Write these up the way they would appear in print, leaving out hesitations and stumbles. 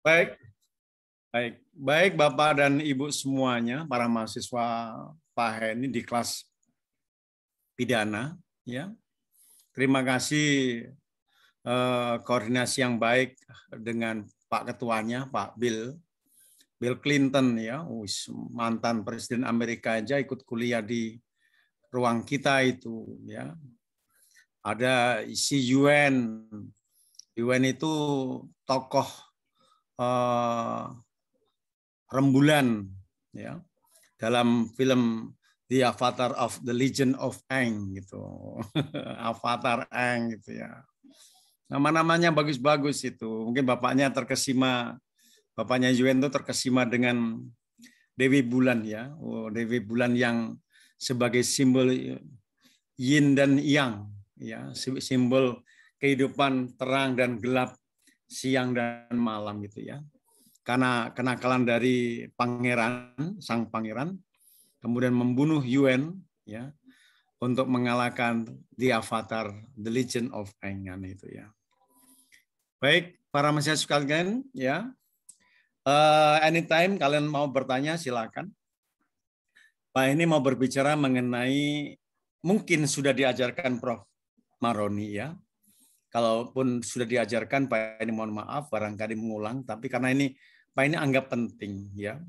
Baik, baik Bapak dan Ibu semuanya, para mahasiswa Pak ini di kelas pidana, ya. Terima kasih koordinasi yang baik dengan Pak Ketuanya, Pak Bill Clinton, ya, mantan Presiden Amerika aja ikut kuliah di ruang kita itu, ya. Ada si Yuan itu tokoh rembulan, ya, dalam film The Avatar of the Legend of Aang gitu. Avatar Aang gitu ya. Nama-namanya bagus-bagus itu. Mungkin bapaknya terkesima, bapaknya Yuen itu terkesima dengan Dewi Bulan ya. Oh, Dewi Bulan yang sebagai simbol yin dan yang, ya, simbol kehidupan terang dan gelap, siang dan malam gitu ya. Karena kenakalan dari pangeran, sang pangeran, kemudian membunuh Yuen ya untuk mengalahkan The Avatar, The Legend of Aang itu ya. Baik, para mahasiswa sekalian ya. Anytime kalian mau bertanya silakan. Pak ini mau berbicara mengenai mungkin sudah diajarkan Prof. Maroni ya. Kalaupun sudah diajarkan Pak ini mohon maaf barangkali mengulang, tapi karena ini Pak ini anggap penting ya.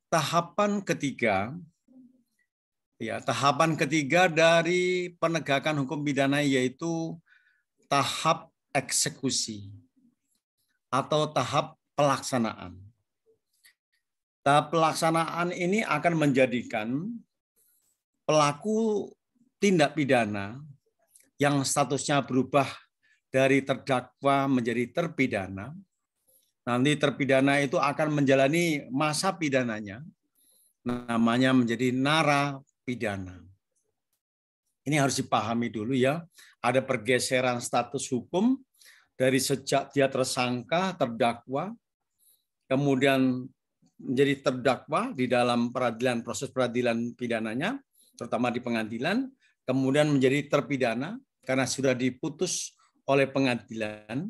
Tahapan ketiga ya, tahapan ketiga dari penegakan hukum pidana yaitu tahap eksekusi atau tahap pelaksanaan. Tahap pelaksanaan ini akan menjadikan pelaku tindak pidana yang statusnya berubah dari terdakwa menjadi terpidana. Nanti terpidana itu akan menjalani masa pidananya, namanya menjadi narapidana. Ini harus dipahami dulu ya, ada pergeseran status hukum dari sejak dia tersangka, terdakwa, kemudian menjadi terdakwa di dalam peradilan, proses peradilan pidananya, terutama di pengadilan, kemudian menjadi terpidana karena sudah diputus oleh pengadilan,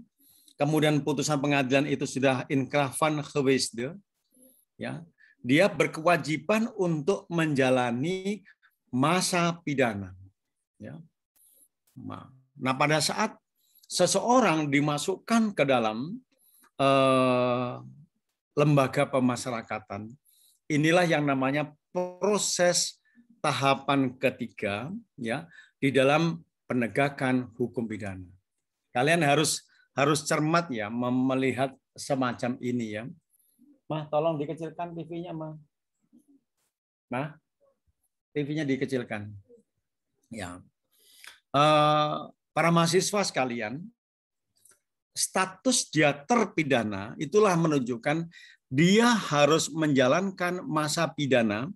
kemudian putusan pengadilan itu sudah inkrah van geweest, ya, dia berkewajiban untuk menjalani masa pidana. Ya. Nah, pada saat seseorang dimasukkan ke dalam lembaga pemasyarakatan, inilah yang namanya proses tahapan ketiga ya di dalam penegakan hukum pidana. Kalian harus cermat ya melihat semacam ini ya. Mah, tolong dikecilkan TV-nya, Mah. Mah, TV-nya dikecilkan. Ya. Para mahasiswa sekalian, status dia terpidana itulah menunjukkan dia harus menjalankan masa pidana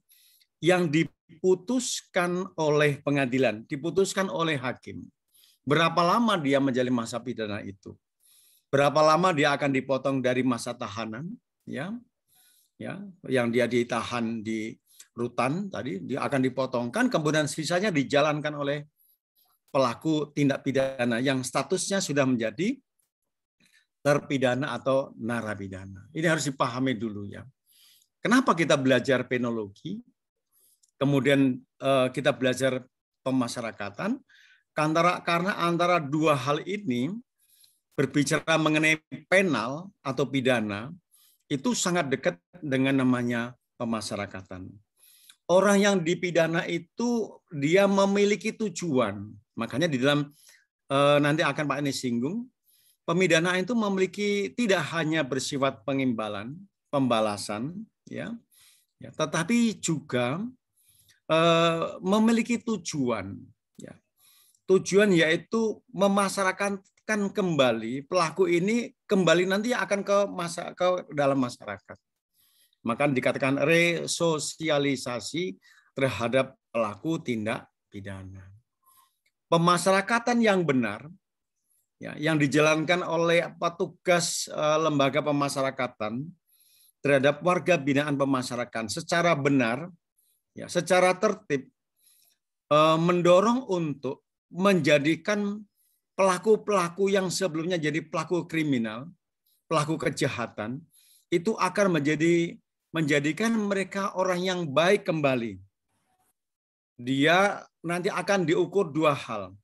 yang diputuskan oleh pengadilan, diputuskan oleh hakim. Berapa lama dia menjalani masa pidana itu? Berapa lama dia akan dipotong dari masa tahanan, ya, yang dia ditahan di rutan tadi, dia akan dipotongkan, kemudian sisanya dijalankan oleh pelaku tindak pidana yang statusnya sudah menjadi terpidana atau narapidana. Ini harus dipahami dulu ya. Kenapa kita belajar penologi? Kemudian kita belajar pemasyarakatan, karena antara dua hal ini berbicara mengenai penal atau pidana itu sangat dekat dengan namanya pemasyarakatan. Orang yang dipidana itu dia memiliki tujuan. Makanya di dalam nanti akan Pak ini singgung, pemidanaan itu memiliki tidak hanya bersifat pengimbalan, pembalasan, ya, tetapi juga memiliki tujuan. Ya. Tujuan yaitu memasyarakatkan kembali pelaku ini kembali nanti akan ke dalam masyarakat. Maka dikatakan resosialisasi terhadap pelaku tindak pidana. Pemasyarakatan yang benar, ya, yang dijalankan oleh petugas lembaga pemasyarakatan terhadap warga binaan pemasyarakatan secara benar, ya, secara tertib, mendorong untuk menjadikan pelaku-pelaku yang sebelumnya jadi pelaku kriminal, pelaku kejahatan itu akan menjadikan mereka orang yang baik kembali. Dia nanti akan diukur dua hal.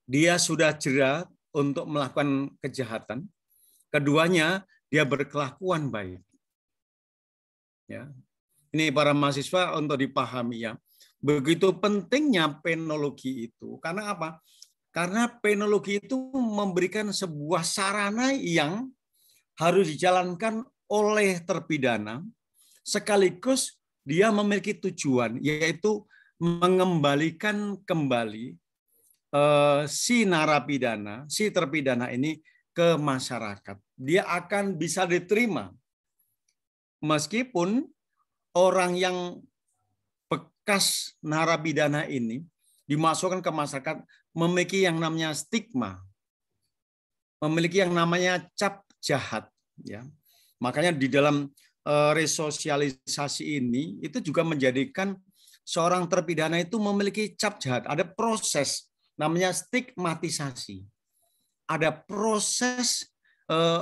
Dia sudah jera untuk melakukan kejahatan. Keduanya, dia berkelakuan baik. Ya. Ini para mahasiswa untuk dipahami ya. Begitu pentingnya penologi itu. Karena apa? Karena penologi itu memberikan sebuah sarana yang harus dijalankan oleh terpidana, sekaligus dia memiliki tujuan, yaitu mengembalikan kembali si narapidana, si terpidana ini ke masyarakat. Dia akan bisa diterima. Meskipun orang yang bekas narapidana ini dimasukkan ke masyarakat memiliki yang namanya stigma, memiliki yang namanya cap jahat, ya. Makanya di dalam resosialisasi ini itu juga menjadikan seorang terpidana itu memiliki cap jahat. Ada proses namanya stigmatisasi. Ada proses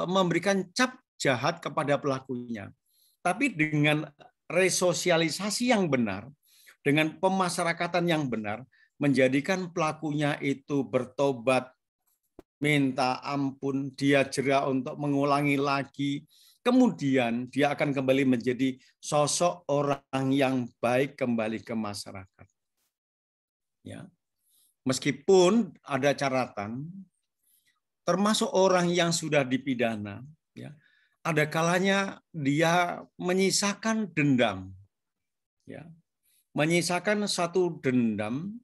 memberikan cap jahat kepada pelakunya. Tapi dengan resosialisasi yang benar, dengan pemasyarakatan yang benar, menjadikan pelakunya itu bertobat, minta ampun, dia jera untuk mengulangi lagi, kemudian dia akan kembali menjadi sosok orang yang baik kembali ke masyarakat. Ya. Meskipun ada catatan, termasuk orang yang sudah dipidana, ya, ada kalanya dia menyisakan dendam, ya, menyisakan satu dendam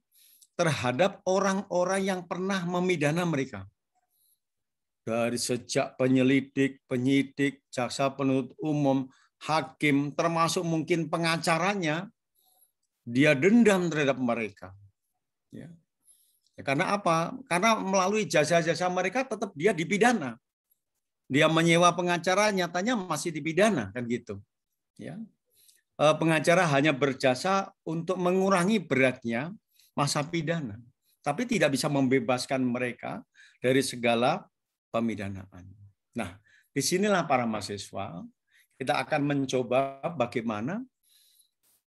terhadap orang-orang yang pernah memidana mereka. Dari sejak penyelidik, penyidik, jaksa penuntut umum, hakim, termasuk mungkin pengacaranya, dia dendam terhadap mereka. Ya. Karena apa? Karena melalui jasa-jasa mereka tetap dia dipidana. Dia menyewa pengacara, nyatanya masih dipidana, kan gitu. Ya. Pengacara hanya berjasa untuk mengurangi beratnya masa pidana, tapi tidak bisa membebaskan mereka dari segala pemidanaan. Nah, disinilah para mahasiswa kita akan mencoba bagaimana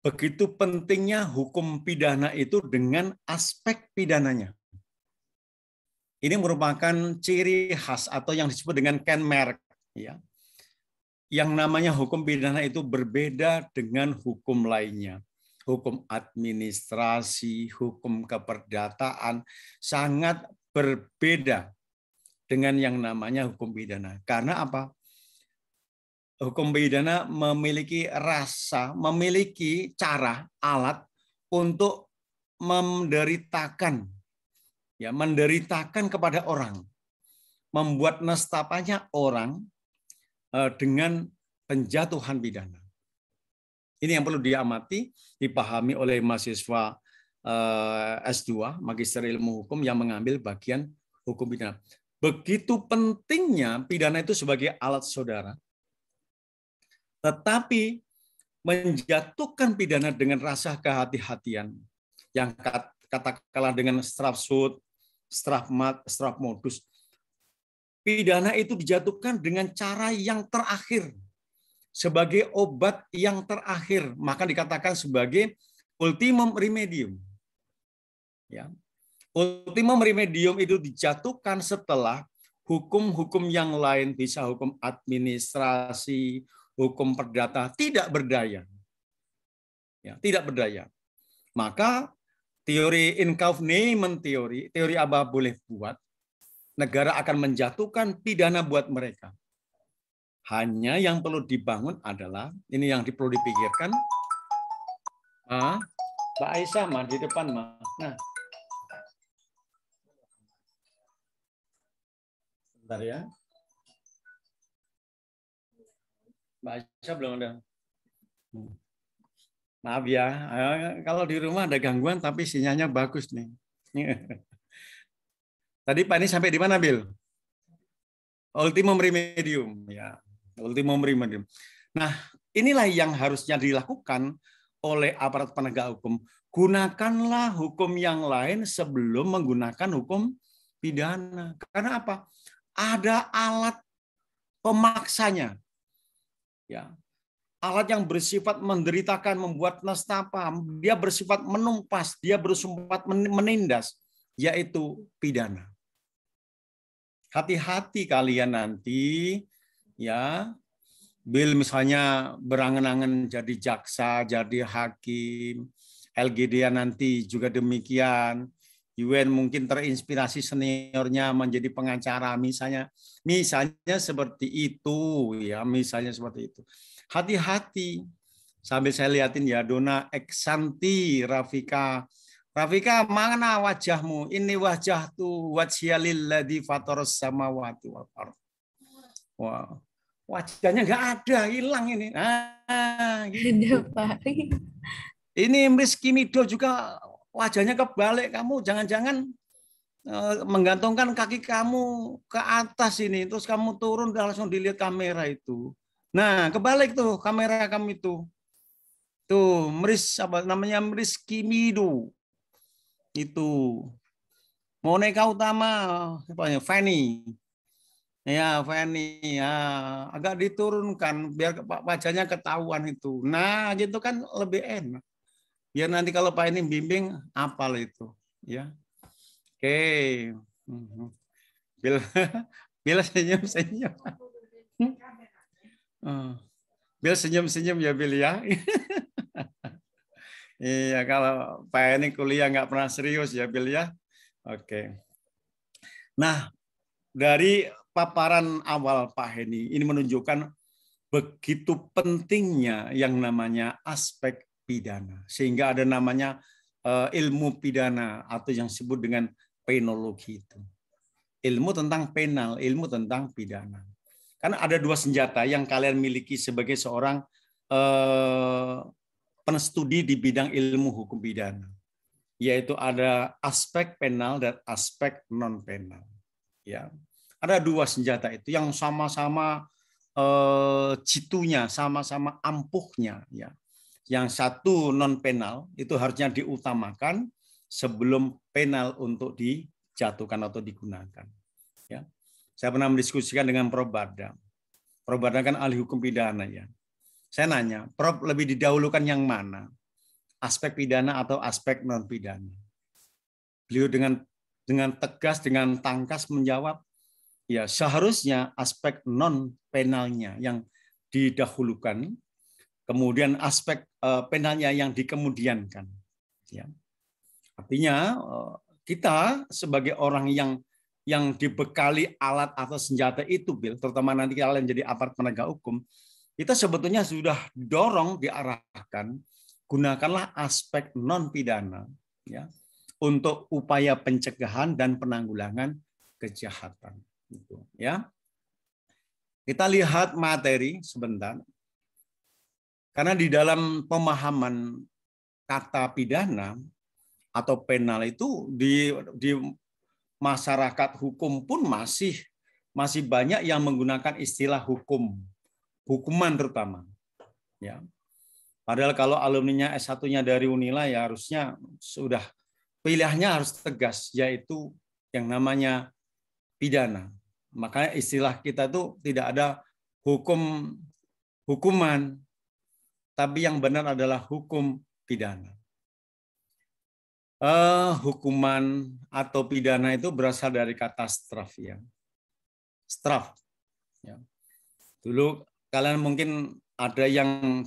begitu pentingnya hukum pidana itu dengan aspek pidananya. Ini merupakan ciri khas atau yang disebut dengan kenmerk, ya. Yang namanya hukum pidana itu berbeda dengan hukum lainnya. Hukum administrasi, hukum keperdataan sangat berbeda dengan yang namanya hukum pidana. Karena apa? Hukum pidana memiliki rasa, memiliki cara, alat untuk menderitakan, ya, menderitakan kepada orang, membuat nestapanya orang dengan penjatuhan pidana. Ini yang perlu diamati, dipahami oleh mahasiswa S2, Magister Ilmu Hukum yang mengambil bagian hukum pidana. Begitu pentingnya pidana itu sebagai alat saudara, tetapi menjatuhkan pidana dengan rasa kehati-hatian, yang katakanlah dengan strafsud, strafmat, strafmodus, pidana itu dijatuhkan dengan cara yang terakhir, sebagai obat yang terakhir, maka dikatakan sebagai ultimum remedium. Ya. Ultimum remedium itu dijatuhkan setelah hukum-hukum yang lain, bisa hukum administrasi, hukum perdata, tidak berdaya. Ya, tidak berdaya. Maka teori inkaufnement teori apa boleh buat, negara akan menjatuhkan pidana buat mereka. Hanya yang perlu dibangun adalah, ini yang perlu dipikirkan, Mbak Aisyah mah di depan mah. Nah, bentar ya. Mbak Aisyah belum ada. Maaf ya, kalau di rumah ada gangguan tapi sinyalnya bagus nih. Tadi Pak ini sampai di mana, Bil? Ultimum remedium, ya. Ultimum remedium. Nah, inilah yang harusnya dilakukan oleh aparat penegak hukum. Gunakanlah hukum yang lain sebelum menggunakan hukum pidana. Karena apa? Ada alat pemaksanya. Ya. Alat yang bersifat menderitakan, membuat nestapa, dia bersifat menumpas, dia bersifat menindas, yaitu pidana. Hati-hati kalian nanti, ya, Bill misalnya berangan-angan jadi jaksa, jadi hakim, LGDA nanti juga demikian. UN mungkin terinspirasi seniornya menjadi pengacara misalnya seperti itu ya, misalnya seperti itu. Hati-hati. Sambil saya lihatin ya, Dona Eksanti Rafika. Rafika, mana wajahmu? Ini wajah tuh wajhiyalilladzi fataras samawati wal ardh. Wow. Wajahnya nggak ada, hilang ini. Gitu. Ini Rizky Mido juga wajahnya kebalik. Kamu jangan-jangan menggantungkan kaki kamu ke atas ini, terus kamu turun dan langsung dilihat kamera itu. Nah, kebalik tuh kamera kamu itu. Tuh, apa namanya, Rizky Mido. Itu. Monica Utama, apa ya, Fanny. Ya, Fanny, ya, agak diturunkan biar wajahnya ketahuan itu. Nah, gitu kan lebih enak. Biar nanti kalau Pak ini bimbing, apal itu. Ya, oke. Bila, bila senyum-senyum. Bila senyum-senyum ya, Bil ya. Iya, kalau Pak ini kuliah nggak pernah serius ya, Bil ya. Oke. Nah, dari paparan awal Pak Heni ini menunjukkan begitu pentingnya yang namanya aspek pidana, sehingga ada namanya ilmu pidana atau yang disebut dengan penologi itu. Ilmu tentang penal, ilmu tentang pidana. Karena ada dua senjata yang kalian miliki sebagai seorang penstudi di bidang ilmu hukum pidana, yaitu ada aspek penal dan aspek non penal. Ya, ada dua senjata itu yang sama-sama jitunya, sama-sama ampuhnya. Ya, yang satu non penal itu harusnya diutamakan sebelum penal untuk dijatuhkan atau digunakan. Ya, saya pernah mendiskusikan dengan Prof. Badam. Prof. Badam kan ahli hukum pidana ya. Saya nanya, Prof, lebih didahulukan yang mana? Aspek pidana atau aspek non pidana? Beliau dengan tegas, dengan tangkas menjawab, ya seharusnya aspek non penalnya yang didahulukan, kemudian aspek penalnya yang dikemudiankan. Ya. Artinya kita sebagai orang yang dibekali alat atau senjata itu, Bill, terutama nanti kalian jadi aparat penegak hukum, kita sebetulnya sudah dorong, diarahkan, gunakanlah aspek non pidana, ya, untuk upaya pencegahan dan penanggulangan kejahatan. Gitu, ya. Kita lihat materi sebentar. Karena di dalam pemahaman kata pidana atau penal itu di masyarakat hukum pun masih banyak yang menggunakan istilah hukuman terutama. Ya. Padahal kalau alumninya S1-nya dari Unila ya harusnya sudah pilihannya harus tegas, yaitu yang namanya pidana. Makanya istilah kita tuh tidak ada hukuman, tapi yang benar adalah hukum pidana. Hukuman atau pidana itu berasal dari kata straf ya. Straf. Ya. Dulu kalian mungkin ada yang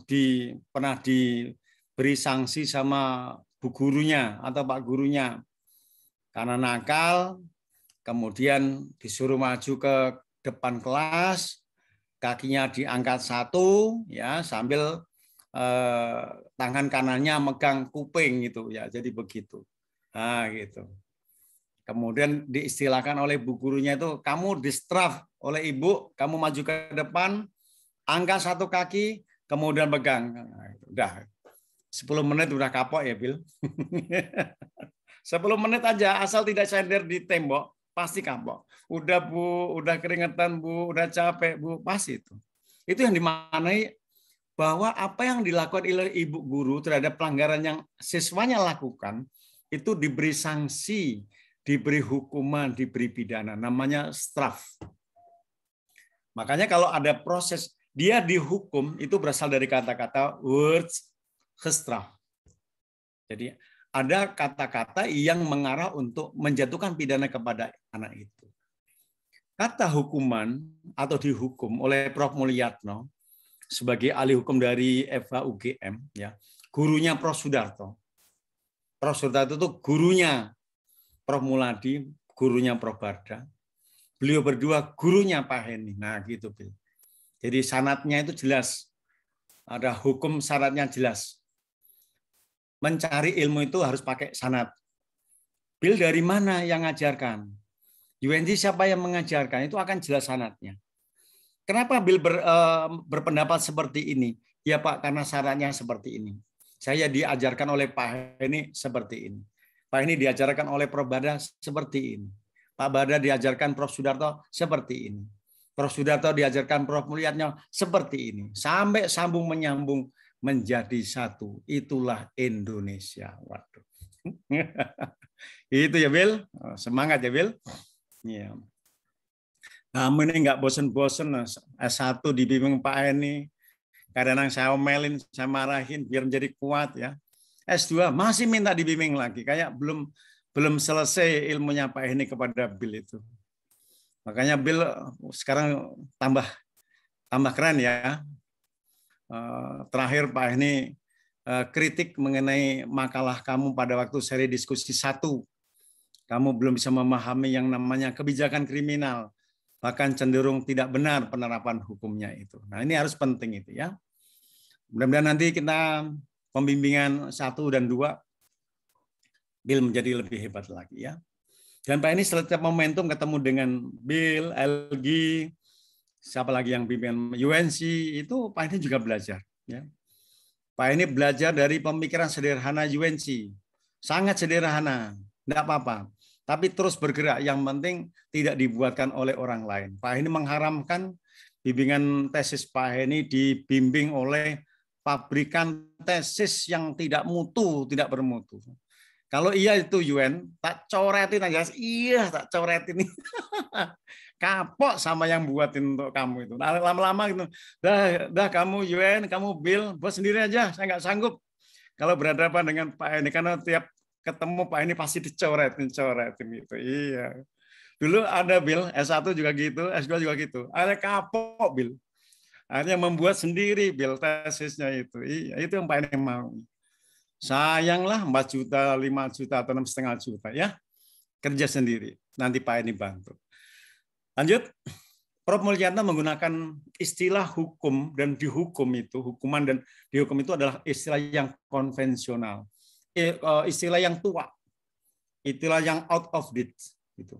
pernah diberi sanksi sama bu gurunya atau pak gurunya karena nakal, kemudian disuruh maju ke depan kelas, kakinya diangkat satu, ya sambil tangan kanannya megang kuping gitu ya, jadi begitu. Nah gitu. Kemudian diistilahkan oleh bu gurunya itu, kamu distraf oleh ibu, kamu maju ke depan, angkat satu kaki, kemudian pegang. Nah, udah 10 menit udah kapok ya, Bil. 10 menit aja, asal tidak sender di tembok, pasti kapok. Udah Bu, udah keringetan Bu, udah capek Bu, pasti itu. Itu yang dimaknai bahwa apa yang dilakukan oleh ibu guru terhadap pelanggaran yang siswanya lakukan, itu diberi sanksi, diberi hukuman, diberi pidana. Namanya straf. Makanya kalau ada proses dia dihukum itu berasal dari kata-kata Wirtsgestraf. Jadi ada kata-kata yang mengarah untuk menjatuhkan pidana kepada anak itu. Kata hukuman atau dihukum oleh Prof. Mulyatno sebagai ahli hukum dari FH UGM, ya, gurunya Prof. Sudarto. Prof. Sudarto itu gurunya Prof. Muladi, gurunya Prof. Barda. Beliau berdua gurunya Pak Heni. Nah, gitu, Bil. Jadi sanadnya itu jelas. Ada hukum syaratnya jelas. Mencari ilmu itu harus pakai sanad. Bil dari mana yang ngajarkan? UNC siapa yang mengajarkan? Itu akan jelas sanadnya. Kenapa Bil berpendapat seperti ini? Ya Pak, karena syaratnya seperti ini. Saya diajarkan oleh Pak Heni seperti ini. Pak Heni diajarkan oleh Prof. Barda seperti ini. Pak Barda diajarkan Prof. Sudarto seperti ini. Prof. Sudarto diajarkan Prof. Mulyatno seperti ini. Sampai sambung menyambung menjadi satu. Itulah Indonesia. Waduh. Itu ya Bil. Semangat ya Bil. Ya. Kamu ini nggak bosen-bosen S1 dibimbing Pak Heni. Kadang-kadang saya omelin, saya marahin biar menjadi kuat ya. S2 masih minta dibimbing lagi. Kayak belum selesai ilmunya Pak Heni kepada Bil itu. Makanya Bil sekarang tambah keren ya. Terakhir Pak Heni kritik mengenai makalah kamu pada waktu seri diskusi 1. Kamu belum bisa memahami yang namanya kebijakan kriminal. Bahkan cenderung tidak benar penerapan hukumnya itu. Nah, ini harus penting itu ya. Mudah-mudahan nanti kita pembimbingan 1 dan 2 Bil menjadi lebih hebat lagi ya. Dan Pak ini setiap momentum ketemu dengan Bil, LG, siapa lagi yang bimbingan UNC itu Pak ini juga belajar ya. Pak ini belajar dari pemikiran sederhana UNC. Sangat sederhana, enggak apa-apa. Tapi terus bergerak, yang penting tidak dibuatkan oleh orang lain. Pak ini mengharamkan bimbingan tesis Pak ini dibimbing oleh pabrikan tesis yang tidak mutu, tidak bermutu. Kalau iya itu UN, tak coretin aja. Iya, tak coretin. Kapok sama yang buatin untuk kamu itu. Nah, lama-lama gitu. Dah kamu UN, kamu Bil, buat sendiri aja. Saya nggak sanggup kalau berhadapan dengan Pak ini karena tiap ketemu Pak ini pasti dicoretin gitu. Iya. Dulu ada Bil, S1 juga gitu, S2 juga gitu. Ada kapok Bil. Akhirnya membuat sendiri Bil tesisnya itu. Iya, itu yang Pak ini mau. Sayanglah 4 juta, 5 juta, atau 6,5 juta ya. Kerja sendiri. Nanti Pak ini bantu. Lanjut. Prof. Mulyatno menggunakan istilah hukum dan dihukum itu, hukuman dan dihukum itu adalah istilah yang konvensional. Istilah yang tua, istilah yang out of date. Gitu.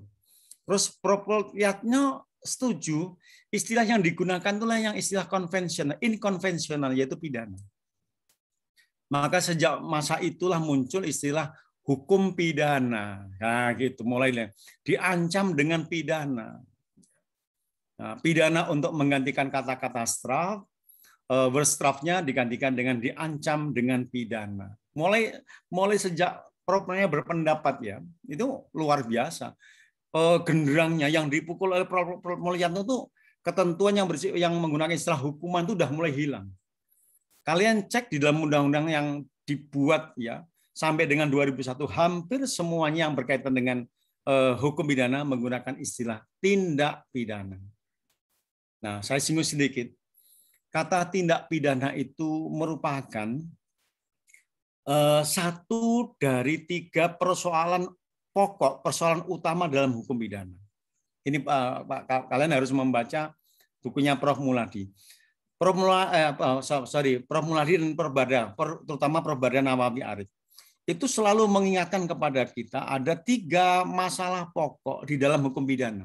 Terus Prof. Mulyatno setuju istilah yang digunakan itulah yang istilah konvensional, inkonvensional yaitu pidana. Maka sejak masa itulah muncul istilah hukum pidana. Nah, gitu mulai diancam dengan pidana. Nah, pidana untuk menggantikan kata-kata straf, berstrafnya digantikan dengan diancam dengan pidana. Mulai sejak Prof.nya berpendapat ya, itu luar biasa. Genderangnya yang dipukul oleh Prof. Mulyatno itu ketentuan yang menggunakan istilah hukuman itu udah mulai hilang. Kalian cek di dalam undang-undang yang dibuat ya sampai dengan 2001 hampir semuanya yang berkaitan dengan hukum pidana menggunakan istilah tindak pidana. Nah, saya singgung sedikit. Kata tindak pidana itu merupakan satu dari 3 persoalan pokok, persoalan utama dalam hukum pidana. Ini Pak, kalian harus membaca bukunya Prof. Muladi. Prof. Muladi dan Prof. Barda, terutama Prof. Barda Nawawi Arif. Itu selalu mengingatkan kepada kita ada 3 masalah pokok di dalam hukum pidana.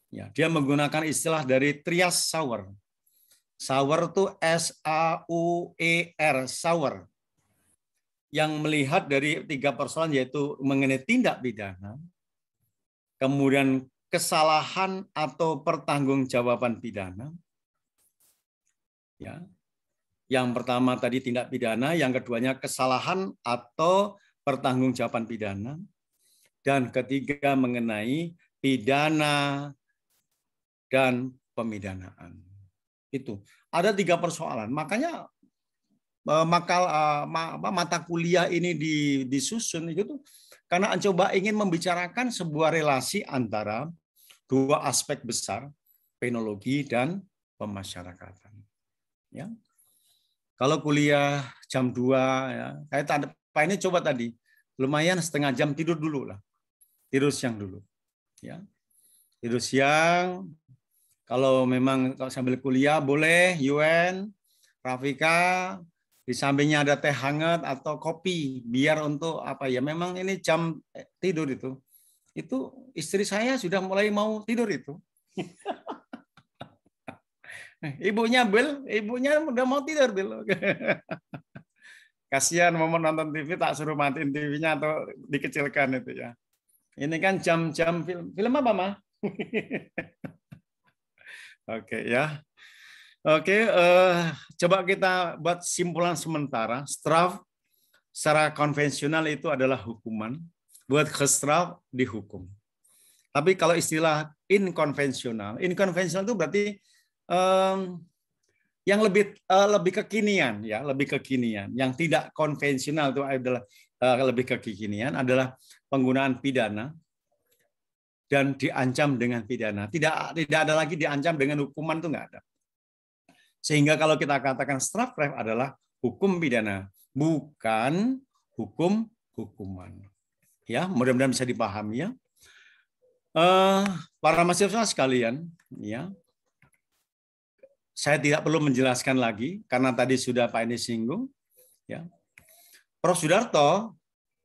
Ya, dia menggunakan istilah dari Trias Sauer. Sauer itu S-A-U-E-R, Sauer. Yang melihat dari 3 persoalan yaitu mengenai tindak pidana, kemudian kesalahan atau pertanggungjawaban pidana. Ya. Yang pertama tadi tindak pidana, yang keduanya kesalahan atau pertanggungjawaban pidana, dan ketiga mengenai pidana dan pemidanaan. Itu ada 3 persoalan. Makanya mata kuliah ini disusun itu tuh karena coba ingin membicarakan sebuah relasi antara 2 aspek besar, penologi dan pemasyarakatan. Ya. Kalau kuliah jam 2 ya, kayak Pak ini coba tadi lumayan setengah jam tidur dulu lah. Tidur siang dulu. Ya. Tidur siang, kalau memang sambil kuliah boleh UN, Rafika, di sampingnya ada teh hangat atau kopi, biar untuk apa ya? Memang ini jam tidur itu. Itu istri saya sudah mulai mau tidur itu. Ibunya udah mau tidur Bel. Kasihan mau nonton TV tak suruh matiin TV-nya atau dikecilkan itu ya. Ini kan jam-jam film apa mah? Oke ya. Oke, coba kita buat simpulan sementara. Straf secara konvensional itu adalah hukuman. Buat gestraf dihukum. Tapi kalau istilah inkonvensional itu berarti yang lebih kekinian ya, lebih kekinian. Yang tidak konvensional itu adalah lebih kekinian adalah penggunaan pidana dan diancam dengan pidana. Tidak ada lagi diancam dengan hukuman, itu nggak ada. Sehingga kalau kita katakan strafrecht adalah hukum pidana, bukan hukuman. Ya, mudah-mudahan bisa dipahami ya. Para mahasiswa sekalian, ya, saya tidak perlu menjelaskan lagi karena tadi sudah Pak Edi singgung. Ya, Prof. Sudarto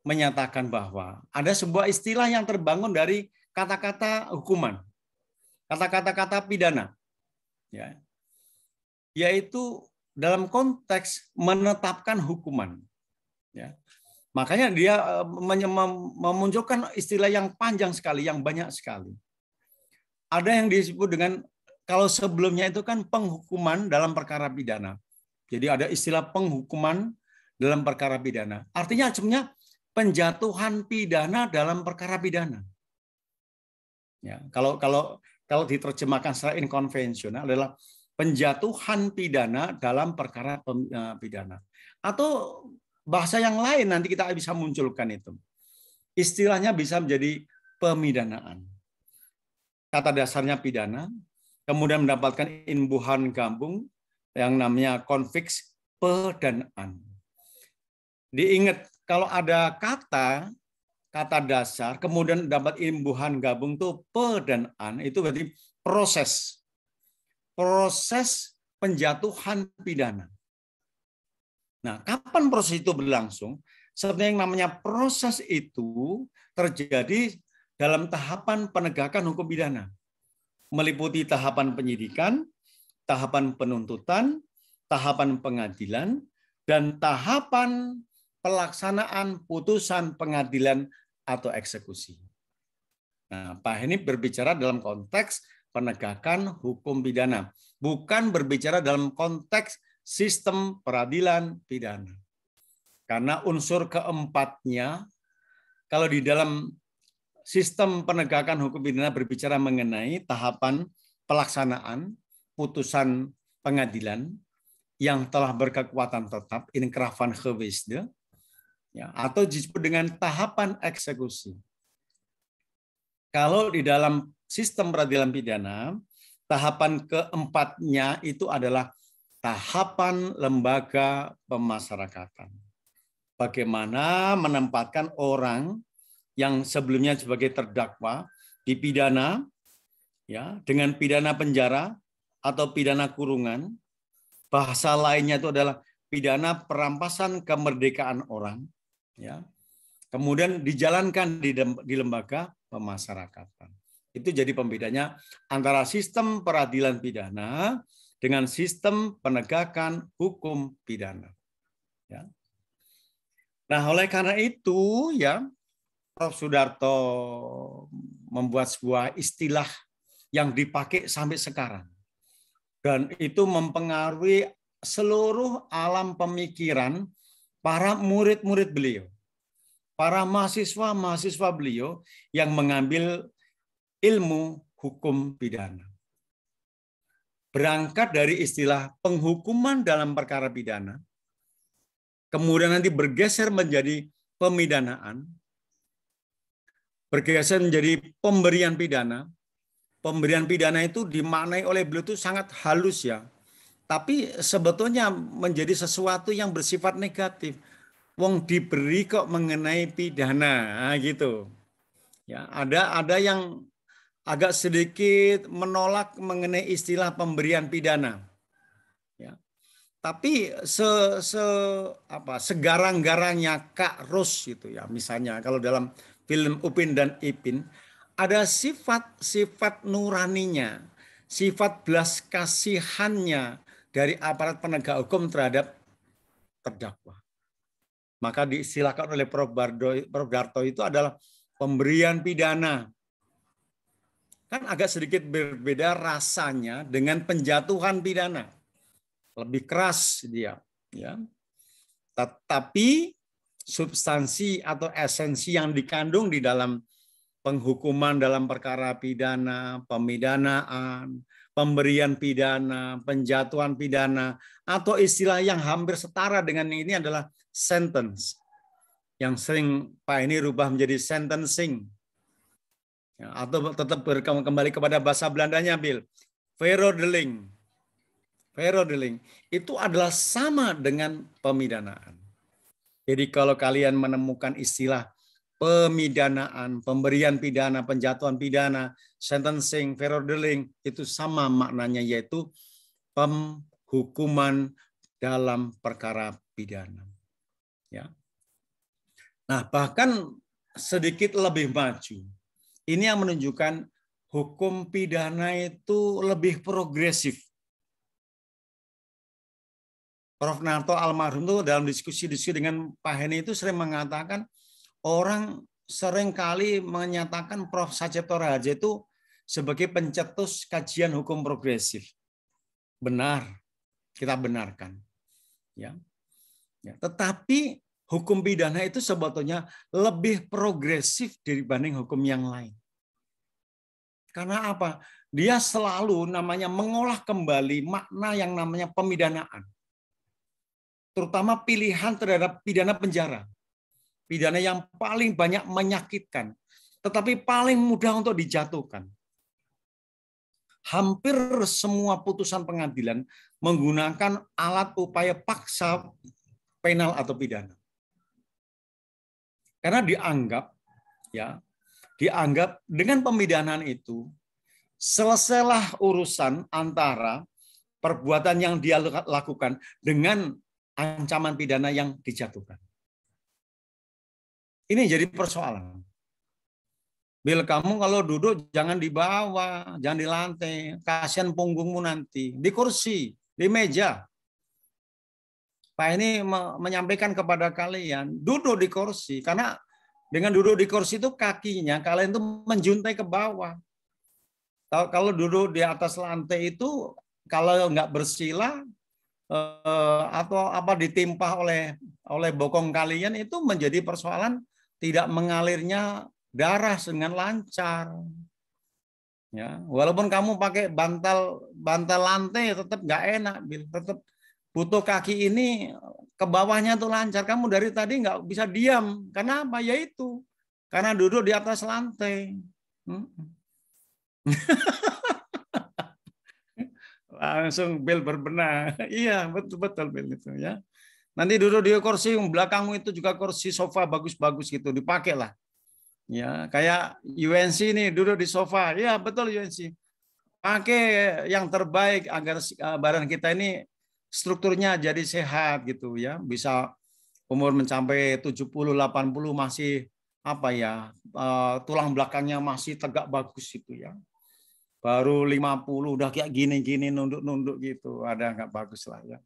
menyatakan bahwa ada sebuah istilah yang terbangun dari kata-kata hukuman, kata-kata pidana, ya, yaitu dalam konteks menetapkan hukuman. Ya. Makanya dia memunculkan istilah yang panjang sekali, yang banyak sekali. Ada yang disebut dengan, kalau sebelumnya itu kan penghukuman dalam perkara pidana. Jadi ada istilah penghukuman dalam perkara pidana. Artinya sebenarnya penjatuhan pidana dalam perkara pidana. Ya, kalau diterjemahkan secara inkonvensional adalah penjatuhan pidana dalam perkara pidana. Atau bahasa yang lain nanti kita bisa munculkan itu. Istilahnya bisa menjadi pemidanaan. Kata dasarnya pidana, kemudian mendapatkan imbuhan gabung yang namanya konfiks pedanaan. Diingat kalau ada kata dasar, kemudian dapat imbuhan gabung itu pedanaan, itu berarti proses penjatuhan pidana. Nah, kapan proses itu berlangsung? Sebenarnya yang namanya proses itu terjadi dalam tahapan penegakan hukum pidana. Meliputi tahapan penyidikan, tahapan penuntutan, tahapan pengadilan, dan tahapan pelaksanaan putusan pengadilan atau eksekusi. Nah, Pak Heni berbicara dalam konteks penegakan hukum pidana, bukan berbicara dalam konteks sistem peradilan pidana. Karena unsur keempatnya, kalau di dalam sistem penegakan hukum pidana berbicara mengenai tahapan pelaksanaan putusan pengadilan yang telah berkekuatan tetap, inkrah van geweest, ya, atau disebut dengan tahapan eksekusi. Kalau di dalam sistem peradilan pidana, tahapan keempatnya itu adalah tahapan lembaga pemasyarakatan. Bagaimana menempatkan orang yang sebelumnya sebagai terdakwa dipidana, ya, dengan pidana penjara atau pidana kurungan. Bahasa lainnya itu adalah pidana perampasan kemerdekaan orang, ya. Kemudian dijalankan di lembaga pemasyarakatan. Itu jadi pembedanya antara sistem peradilan pidana dengan sistem penegakan hukum pidana. Ya. Nah, oleh karena itu, ya, Prof. Sudarto membuat sebuah istilah yang dipakai sampai sekarang. Dan itu mempengaruhi seluruh alam pemikiran para murid-murid beliau. Para mahasiswa beliau yang mengambil ilmu hukum pidana. berangkat dari istilah penghukuman dalam perkara pidana, kemudian nanti bergeser menjadi pemidanaan, bergeser menjadi pemberian pidana. Pemberian pidana itu dimaknai oleh beliau itu sangat halus ya. Tapi sebetulnya menjadi sesuatu yang bersifat negatif. Wong diberi kok mengenai pidana, gitu. Ya, ada yang agak sedikit menolak mengenai istilah pemberian pidana. Ya. Tapi segarang-garangnya Kak Ros itu ya, misalnya kalau dalam film Upin dan Ipin ada sifat-sifat nuraninya, sifat belas kasihannya dari aparat penegak hukum terhadap terdakwa. Maka diistilahkan oleh Prof. Darto itu adalah pemberian pidana. Kan agak sedikit berbeda rasanya dengan penjatuhan pidana. Lebih keras dia. Ya. Tetapi substansi atau esensi yang dikandung di dalam penghukuman dalam perkara pidana, pemidanaan, pemberian pidana, penjatuhan pidana, atau istilah yang hampir setara dengan ini adalah sentence. Yang sering Pak ini rubah menjadi sentencing. Ya, atau tetap kembali kepada bahasa Belandanya, Bill. Veroordeling. Veroordeling itu adalah sama dengan pemidanaan. Jadi kalau kalian menemukan istilah pemidanaan, pemberian pidana, penjatuhan pidana, sentencing, veroordeling, itu sama maknanya, yaitu penghukuman dalam perkara pidana. Ya. Nah, bahkan sedikit lebih maju. Ini yang menunjukkan hukum pidana itu lebih progresif. Prof. Narto almarhum itu dalam diskusi-diskusi dengan Pak Heni itu sering mengatakan orang seringkali menyatakan Prof. Sacepto Raharja itu sebagai pencetus kajian hukum progresif. Benar, kita benarkan. Ya. Ya, tetapi hukum pidana itu sebetulnya lebih progresif dibanding hukum yang lain. Karena apa? Dia selalu namanya mengolah kembali makna yang namanya pemidanaan. Terutama pilihan terhadap pidana penjara. Pidana yang paling banyak menyakitkan, tetapi paling mudah untuk dijatuhkan. Hampir semua putusan pengadilan menggunakan alat upaya paksa penal atau pidana. Karena dianggap dengan pemidanaan itu selesailah urusan antara perbuatan yang dia lakukan dengan ancaman pidana yang dijatuhkan. Ini jadi persoalan. Bil, kamu kalau duduk jangan di bawah, jangan di lantai, kasihan punggungmu nanti. Di kursi, di meja. Pak ini menyampaikan kepada kalian, duduk di kursi. Karena dengan duduk di kursi itu kakinya kalian itu menjuntai ke bawah. Kalau duduk di atas lantai itu, kalau nggak bersila, atau apa ditimpa oleh bokong kalian, itu menjadi persoalan tidak mengalirnya darah dengan lancar. Ya, walaupun kamu pakai bantal lantai tetap nggak enak, tetap butuh kaki ini ke bawahnya tuh lancar. Kamu dari tadi nggak bisa diam. Karena apa? Yaitu karena duduk di atas lantai. Langsung Bill berbenah. Iya, betul Bill itu ya. Nanti duduk di kursi belakangmu itu juga kursi sofa bagus-bagus gitu, dipakailah. Ya, kayak UNC nih duduk di sofa. Ya, betul UNC. Pakai yang terbaik agar badan kita ini strukturnya jadi sehat gitu ya. Bisa umur mencapai 70 80 masih apa ya? Tulang belakangnya masih tegak bagus gitu ya. Baru 50 udah kayak gini-gini nunduk-nunduk gitu. Ada nggak bagus lah ya.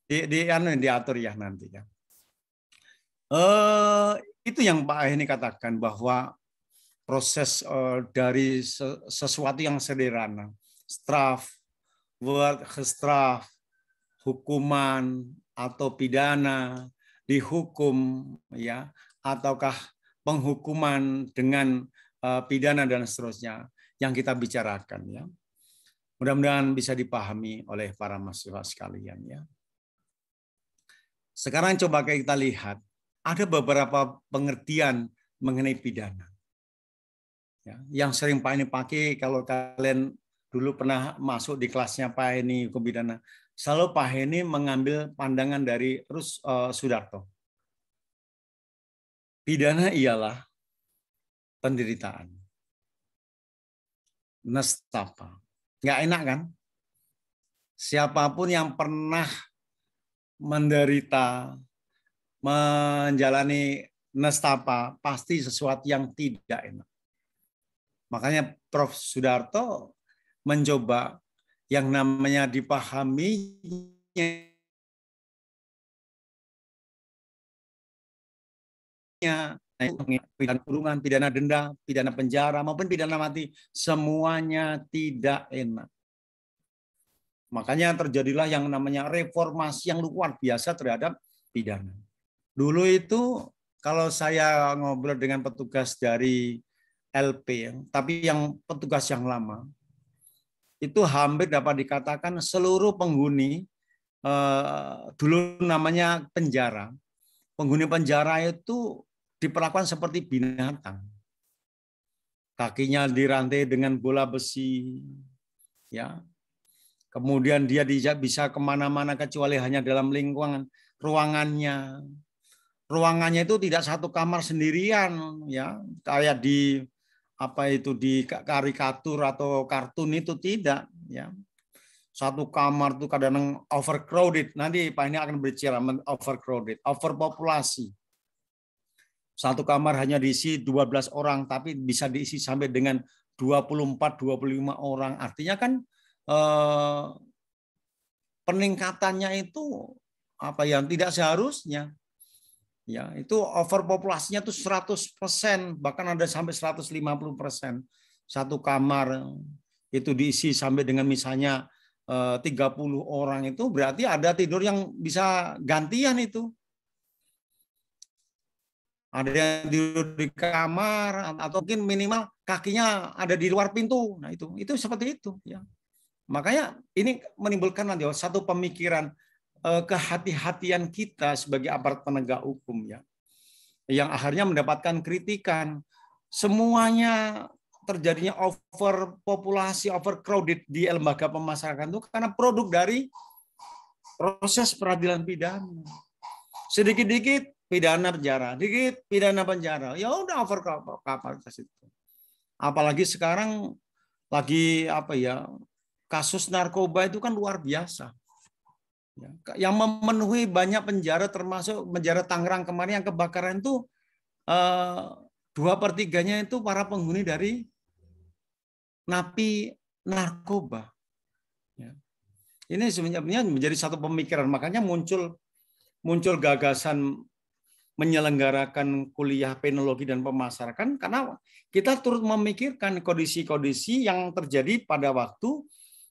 Diatur ya nanti ya. Itu yang Pak ini katakan bahwa proses dari sesuatu yang sederhana, straf, gestraf, hukuman atau pidana, dihukum ya, ataukah penghukuman dengan pidana dan seterusnya yang kita bicarakan ya. Mudah-mudahan bisa dipahami oleh para mahasiswa sekalian ya. Sekarang coba kita lihat, ada beberapa pengertian mengenai pidana. Ya, yang sering Pak Heni pakai kalau kalian dulu pernah masuk di kelasnya Pak Heni hukum pidana, selalu Pak Heni mengambil pandangan dari Sudarto. Pidana ialah penderitaan. Nestapa. Nggak enak kan? Siapapun yang pernah menderita, menjalani nestapa, pasti sesuatu yang tidak enak. Makanya Prof. Sudarto mencoba yang namanya dipahaminya pidana kurungan, pidana denda, pidana penjara, maupun pidana mati, semuanya tidak enak. Makanya terjadilah yang namanya reformasi yang luar biasa terhadap pidana. Dulu itu kalau saya ngobrol dengan petugas dari LP, tapi yang petugas yang lama, itu hampir dapat dikatakan seluruh penghuni, dulu namanya penjara, penghuni penjara itu diperlakukan seperti binatang. Kakinya dirantai dengan bola besi, ya. Kemudian dia bisa kemana-mana kecuali hanya dalam lingkungan ruangannya. Ruangannya itu tidak satu kamar sendirian, ya, kayak di di karikatur atau kartun itu tidak, ya. Satu kamar itu kadang overcrowded. Nanti Pak ini akan berbicara overcrowded, overpopulasi. Satu kamar hanya diisi 12 orang, tapi bisa diisi sampai dengan 24-25 orang. Artinya kan peningkatannya itu yang tidak seharusnya. Ya, itu overpopulasinya tuh 100%, bahkan ada sampai 150%. Satu kamar itu diisi sampai dengan misalnya 30 orang, itu berarti ada tidur yang bisa gantian itu. Ada yang tidur di kamar atau mungkin minimal kakinya ada di luar pintu. Nah, itu seperti itu ya. Makanya ini menimbulkan nanti satu pemikiran kehati-hatian kita sebagai aparat penegak hukum ya. Yang akhirnya mendapatkan kritikan. Semuanya terjadinya overpopulasi, overcrowded di lembaga pemasyarakatan itu karena produk dari proses peradilan pidana. Sedikit-dikit pidana penjara, dikit pidana penjara. Ya udah overkapasitas itu. Apalagi sekarang lagi kasus narkoba itu kan luar biasa. Yang memenuhi banyak penjara, termasuk penjara Tangerang kemarin yang kebakaran itu 2/3-nya itu para penghuni dari napi narkoba. Ini sebenarnya menjadi satu pemikiran, makanya muncul gagasan menyelenggarakan kuliah penologi dan pemasyarakatan karena kita turut memikirkan kondisi-kondisi yang terjadi pada waktu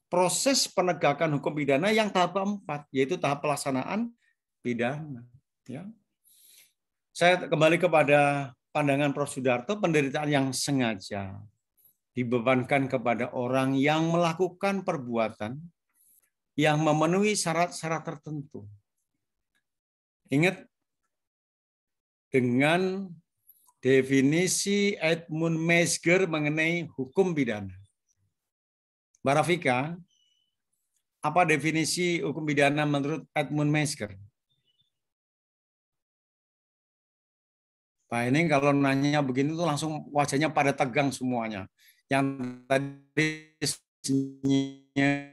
proses penegakan hukum pidana yang tahap 4, yaitu tahap pelaksanaan pidana. Ya. Saya kembali kepada pandangan Prof. Sudarto, penderitaan yang sengaja dibebankan kepada orang yang melakukan perbuatan yang memenuhi syarat-syarat tertentu. Ingat, dengan definisi Edmund Meisger mengenai hukum pidana. Mbak Rafika, apa definisi hukum pidana menurut Edmund Meisger? Pak ini kalau nanya begini tuh langsung wajahnya pada tegang semuanya. Yang tadi senyum, ya,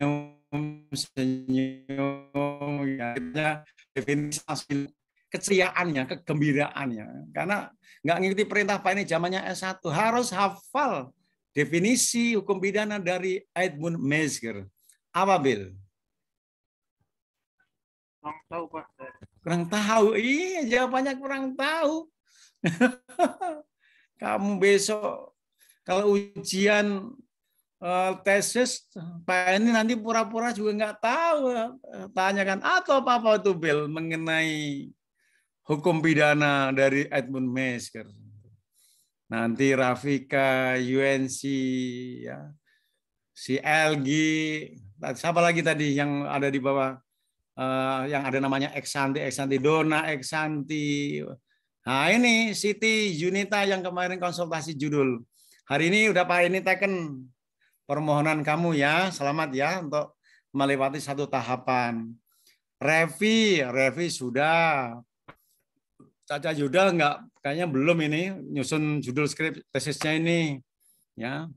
definisi keceriaannya, kegembiraannya. Karena nggak ngikuti perintah Pak ini zamannya S1. Harus hafal definisi hukum pidana dari Edmund Meisger. Apa, Bill? Kurang tahu, Pak. Kurang tahu. Iya, jawabannya kurang tahu. Kamu besok kalau ujian tesis, Pak ini nanti pura-pura juga nggak tahu. Tanyakan atau apa itu, Bill, mengenai hukum pidana dari Edmund Meisger. Nanti Rafika, UNC, ya, si LG, siapa lagi tadi yang ada di bawah, yang ada namanya Eksanti, Dona Eksanti. Nah ini Siti Junita yang kemarin konsultasi judul. Hari ini udah Pak ini teken permohonan kamu ya, selamat ya untuk melewati satu tahapan. Revi sudah. Caca Yuda enggak, kayaknya belum ini nyusun judul skrip tesisnya ini. Ya.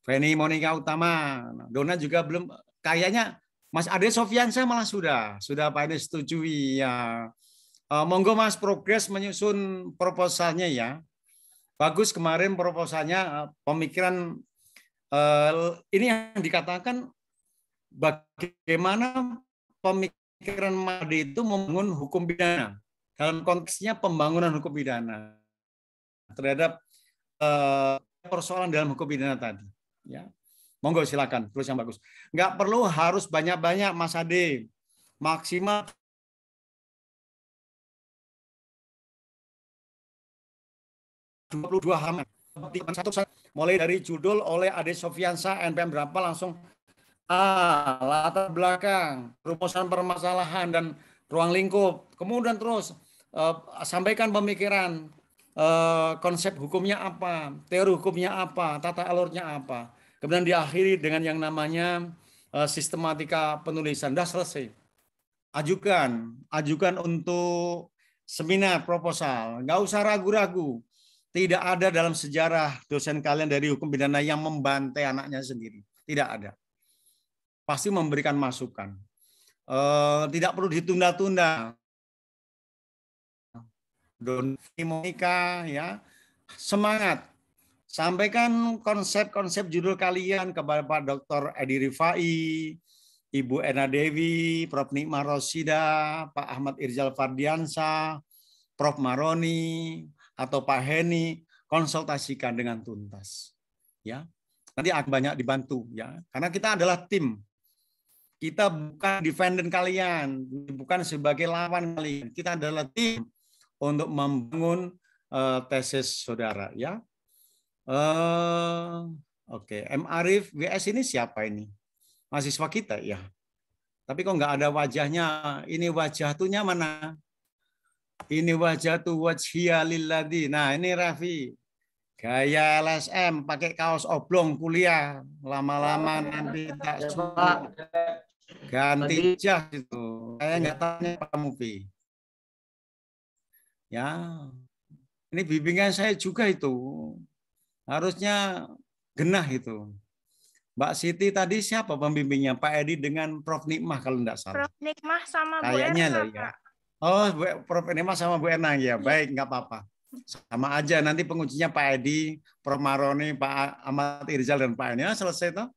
Feni Monica Utama, Dona juga belum, kayaknya Mas Ade Sofiansyah malah sudah Pak Ade setujui ya. Monggo Mas progres menyusun proposalnya ya. Bagus kemarin proposalnya, pemikiran ini yang dikatakan bagaimana pemikiran Made itu membangun hukum pidana dalam konteksnya pembangunan hukum pidana terhadap persoalan dalam hukum pidana tadi. Ya, monggo silakan terus yang bagus. Nggak perlu harus banyak-banyak Mas Ade, maksimal 22 halaman. Mulai dari judul oleh Ade Sofiansyah NPM berapa langsung latar belakang, rumusan permasalahan dan ruang lingkup. Kemudian terus sampaikan pemikiran, konsep hukumnya apa, teori hukumnya apa, tata alurnya apa. Kemudian diakhiri dengan yang namanya sistematika penulisan. Dah selesai. Ajukan untuk seminar proposal. Nggak usah ragu-ragu. Tidak ada dalam sejarah dosen kalian dari hukum pidana yang membantai anaknya sendiri. Tidak ada. Pasti memberikan masukan. Tidak perlu ditunda-tunda. Doni Monica ya, semangat. Sampaikan konsep-konsep judul kalian kepada Pak Dr. Edi Rifai, Ibu Ena Dewi, Prof. Nikmah Rosida, Pak Ahmad Irzal Fardiansyah, Prof. Maroni, atau Pak Heni, konsultasikan dengan tuntas. Ya, nanti akan banyak dibantu ya, karena kita adalah tim. Kita bukan defendant kalian, bukan sebagai lawan kalian. Kita adalah tim untuk membangun tesis saudara ya. Oke, M. Arif WS ini siapa ini? Mahasiswa kita ya. Tapi kok nggak ada wajahnya? Ini wajah tuhnya mana? Ini wajah tuh wajhia lilladzi. Nah, ini Raffi. Gaya LSM, pakai kaos oblong kuliah. Lama-lama nanti tak suka. Ganti jas itu. Saya nggak tanya Pak Mufi. Ya, ini bimbingan saya juga itu. Harusnya genah itu. Mbak Siti tadi siapa pembimbingnya? Pak Edi dengan Prof. Nikmah kalau enggak salah. Prof. Nikmah sama Bu Kayaknya Erna, loh ya. Oh, Prof. Nikmah sama Bu Erna ya. Baik, enggak apa-apa. Sama aja nanti pengujinya Pak Edi, Prof. Maroni, Pak Ahmad Irzal dan Pak Eni. Ya, selesai toh.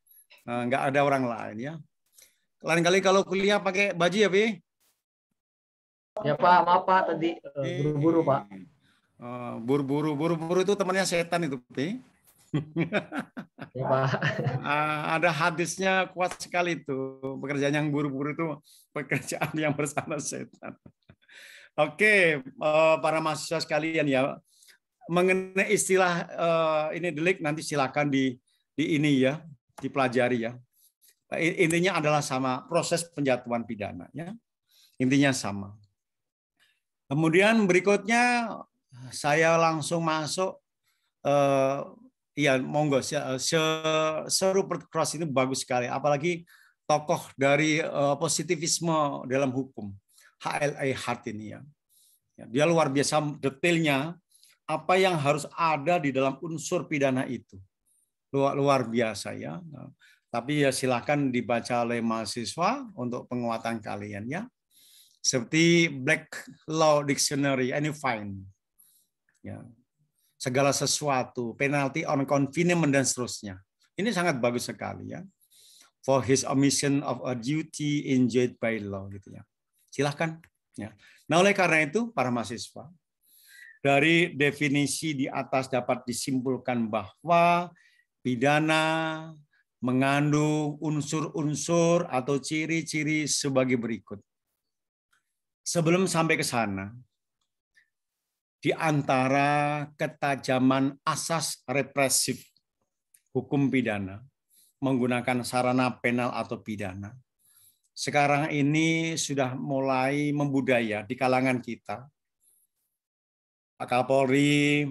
Enggak ada orang lain ya. Lain kali kalau kuliah pakai baju ya, Pi? Ya Pak, maaf Pak tadi buru-buru Pak. Buru-buru itu temannya setan itu, Pi. Ya, Pak. Ada hadisnya kuat sekali itu. Pekerjaan yang buru-buru itu pekerjaan yang bersama setan. Oke, para mahasiswa sekalian ya, mengenai istilah ini delik nanti silakan di ini ya, dipelajari ya. Intinya adalah sama, proses penjatuhan pidana ya. Intinya sama. Kemudian berikutnya saya langsung masuk. Iya, monggo. Rupert Cross ini bagus sekali. Apalagi tokoh dari positivisme dalam hukum. HLA Hart ini ya. Dia luar biasa detailnya. Apa yang harus ada di dalam unsur pidana itu. Luar biasa ya. Tapi ya silakan dibaca oleh mahasiswa untuk penguatan kalian ya. Seperti Black Law Dictionary, any fine. Ya. Segala sesuatu, penalty on confinement dan seterusnya. Ini sangat bagus sekali ya. For his omission of a duty enjoined by law gitu ya. Silahkan. Ya. Nah oleh karena itu para mahasiswa, dari definisi di atas dapat disimpulkan bahwa pidana mengandung unsur-unsur atau ciri-ciri sebagai berikut. Sebelum sampai ke sana, di antara ketajaman asas represif hukum pidana menggunakan sarana penal atau pidana. Sekarang ini sudah mulai membudaya di kalangan kita. Pak Kapolri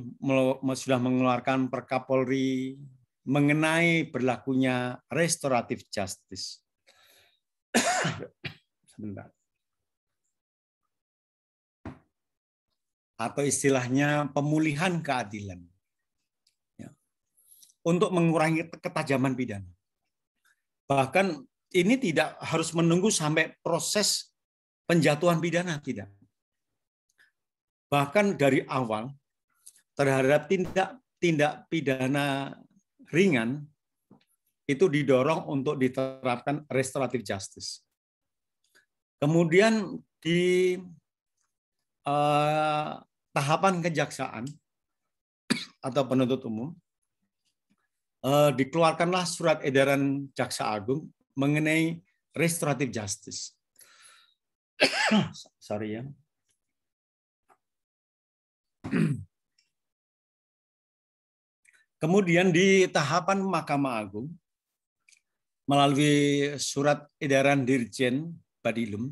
sudah mengeluarkan Perkapolri mengenai berlakunya restoratif justice. Sebentar. Atau istilahnya pemulihan keadilan. Ya. Untuk mengurangi ketajaman pidana. Bahkan ini tidak harus menunggu sampai proses penjatuhan pidana, tidak. Bahkan dari awal terhadap tindak pidana ringan itu didorong untuk diterapkan restoratif justice. Kemudian di tahapan kejaksaan atau penuntut umum dikeluarkanlah surat edaran Jaksa Agung mengenai restoratif justice. Sorry ya. Kemudian di tahapan Mahkamah Agung melalui surat edaran Dirjen Badilum,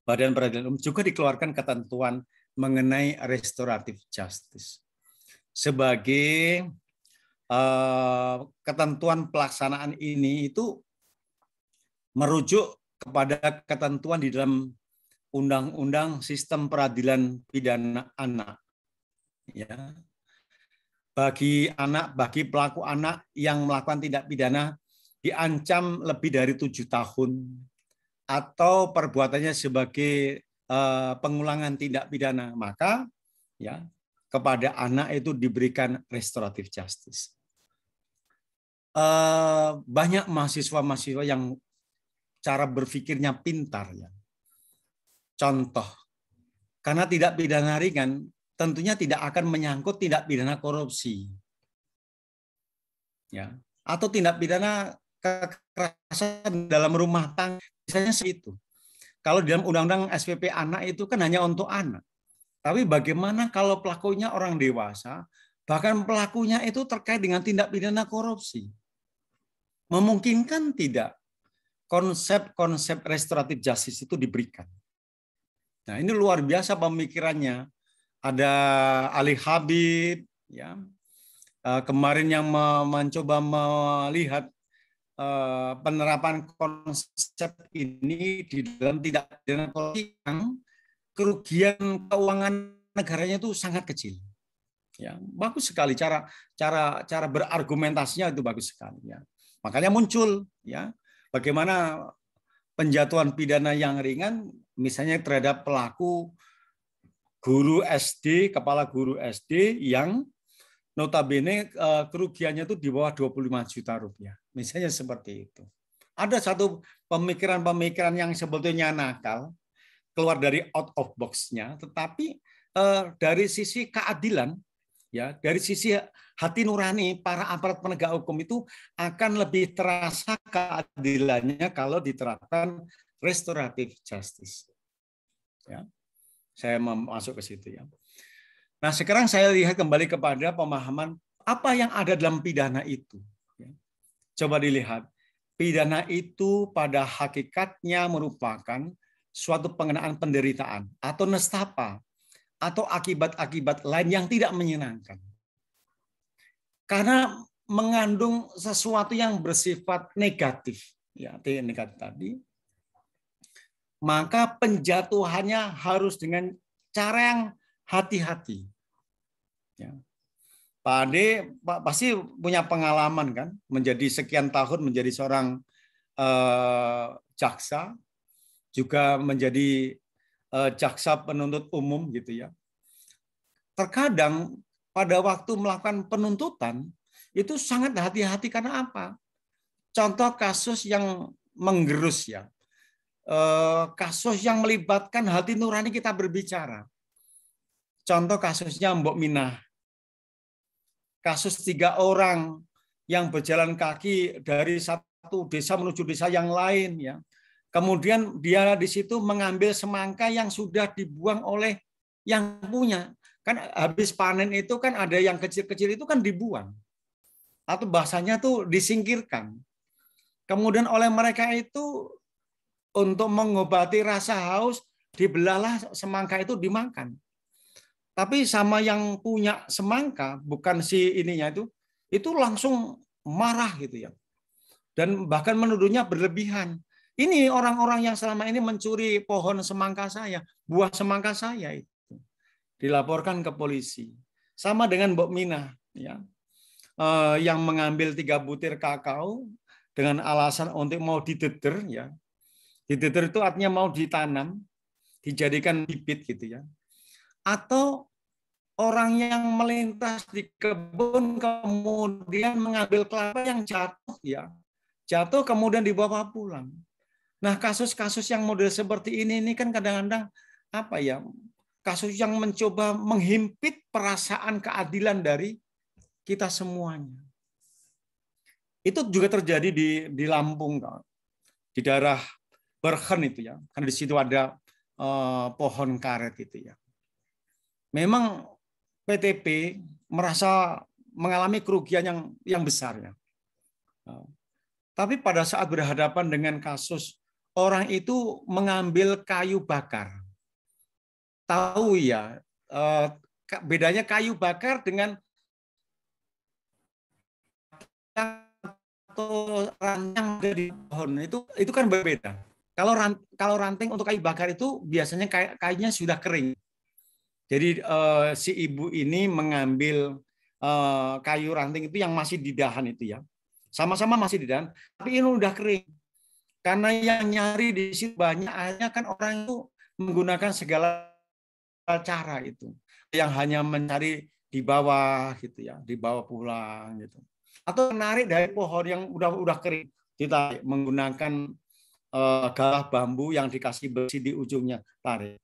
Badan Peradilan Umum, juga dikeluarkan ketentuan mengenai restoratif justice sebagai ketentuan pelaksanaan ini itu merujuk kepada ketentuan di dalam Undang-Undang Sistem Peradilan Pidana Anak. Ya. Bagi pelaku anak yang melakukan tindak pidana diancam lebih dari 7 tahun atau perbuatannya sebagai pengulangan tindak pidana, maka ya kepada anak itu diberikan restoratif justice. Banyak mahasiswa-mahasiswa yang cara berpikirnya pintar ya. Contoh, karena tindak pidana ringan tentunya tidak akan menyangkut tindak pidana korupsi. Ya, atau tindak pidana kekerasan dalam rumah tangga, misalnya itu. Kalau dalam Undang-Undang SPP anak itu kan hanya untuk anak. Tapi bagaimana kalau pelakunya orang dewasa, bahkan pelakunya itu terkait dengan tindak pidana korupsi? Memungkinkan tidak konsep-konsep restoratif justice itu diberikan? Nah, ini luar biasa pemikirannya. Ada Ali Habib, ya, kemarin yang mencoba melihat penerapan konsep ini di dalam tindak pidana korupsi yang kerugian keuangan negaranya itu sangat kecil. Ya, bagus sekali cara berargumentasinya itu bagus sekali. Ya. Makanya muncul, ya, bagaimana penjatuhan pidana yang ringan, misalnya terhadap pelaku guru SD, kepala guru SD yang notabene kerugiannya itu di bawah 25 juta rupiah. Misalnya seperti itu. Ada satu pemikiran-pemikiran yang sebetulnya nakal, keluar dari out of box-nya, tetapi dari sisi keadilan, ya, dari sisi hati nurani para aparat penegak hukum itu akan lebih terasa keadilannya kalau diterapkan restoratif justice. Ya. Saya masuk ke situ ya. Nah, sekarang saya lihat kembali kepada pemahaman apa yang ada dalam pidana itu. Coba dilihat. Pidana itu pada hakikatnya merupakan suatu pengenaan penderitaan atau nestapa atau akibat-akibat lain yang tidak menyenangkan. Karena mengandung sesuatu yang bersifat negatif, ya, negatif tadi. Maka penjatuhannya harus dengan cara yang hati-hati. Ya. Pak Ade pasti punya pengalaman kan, menjadi sekian tahun menjadi seorang jaksa, juga menjadi jaksa penuntut umum gitu ya. Terkadang pada waktu melakukan penuntutan itu sangat hati-hati karena apa? Contoh kasus yang menggerus ya. Kasus yang melibatkan hati nurani kita berbicara. Contoh kasusnya Mbok Minah. Kasus 3 orang yang berjalan kaki dari satu desa menuju desa yang lain, ya. Kemudian dia di situ mengambil semangka yang sudah dibuang oleh yang punya. Kan habis panen itu kan ada yang kecil-kecil itu kan dibuang. atau bahasanya tuh disingkirkan. Kemudian oleh mereka itu untuk mengobati rasa haus dibelahlah semangka itu dimakan. Tapi sama yang punya semangka, bukan si ininya itu langsung marah gitu ya. Dan bahkan menuduhnya berlebihan. Ini orang-orang yang selama ini mencuri pohon semangka saya, buah semangka saya itu. Dilaporkan ke polisi. Sama dengan Mbok Mina ya. Yang mengambil 3 butir kakao dengan alasan untuk mau dideder ya. Dideder itu artinya mau ditanam, dijadikan bibit gitu ya. Atau orang yang melintas di kebun kemudian mengambil kelapa yang jatuh ya. Jatuh kemudian dibawa pulang. Nah, kasus-kasus yang model seperti ini kan kadang-kadang apa ya? Kasus yang mencoba menghimpit perasaan keadilan dari kita semuanya. Itu juga terjadi di Lampung, di daerah Bergen itu ya. Karena di situ ada pohon karet itu ya. Memang PTP merasa mengalami kerugian yang besar ya. Tapi pada saat berhadapan dengan kasus, orang itu mengambil kayu bakar. Tahu ya, bedanya kayu bakar dengan atau ranting dari pohon itu kan berbeda. Kalau ranting untuk kayu bakar itu biasanya kayunya sudah kering. Jadi si ibu ini mengambil kayu ranting itu yang masih di dahan itu ya. Sama-sama masih di dahan, tapi ini udah kering. Karena yang nyari di situ banyak, akhirnya kan orang itu menggunakan segala cara itu. Yang hanya mencari di bawah gitu ya, dibawa pulang gitu. Atau menarik dari pohon yang udah kering, ditarik menggunakan galah bambu yang dikasih besi di ujungnya, tarik.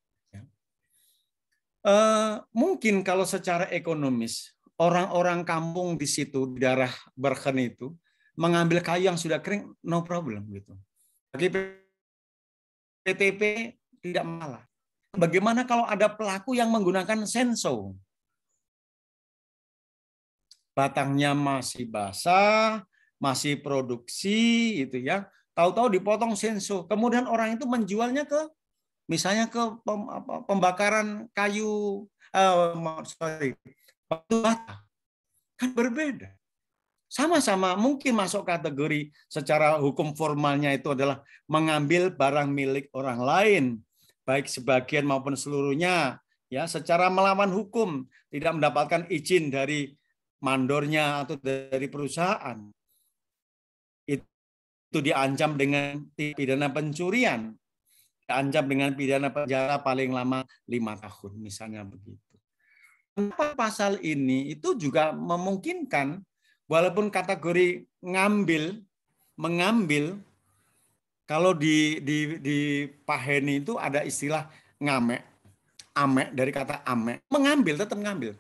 Mungkin kalau secara ekonomis orang-orang kampung di situ di daerah Bergen itu mengambil kayu yang sudah kering no problem gitu. Bagi PTP tidak masalah. Bagaimana kalau ada pelaku yang menggunakan senso? Batangnya masih basah, masih produksi gitu ya. Tahu-tahu dipotong senso. Kemudian orang itu menjualnya ke misalnya ke pembakaran kayu batu bata. Kan berbeda. Sama-sama mungkin masuk kategori secara hukum formalnya itu adalah mengambil barang milik orang lain, baik sebagian maupun seluruhnya, ya secara melawan hukum, tidak mendapatkan izin dari mandornya atau dari perusahaan. Itu diancam dengan pidana pencurian, diancam dengan pidana penjara paling lama 5 tahun, misalnya begitu. Kenapa pasal ini itu juga memungkinkan walaupun kategori mengambil, kalau di Paheni itu ada istilah ngamek, amek dari kata amek, mengambil tetap mengambil.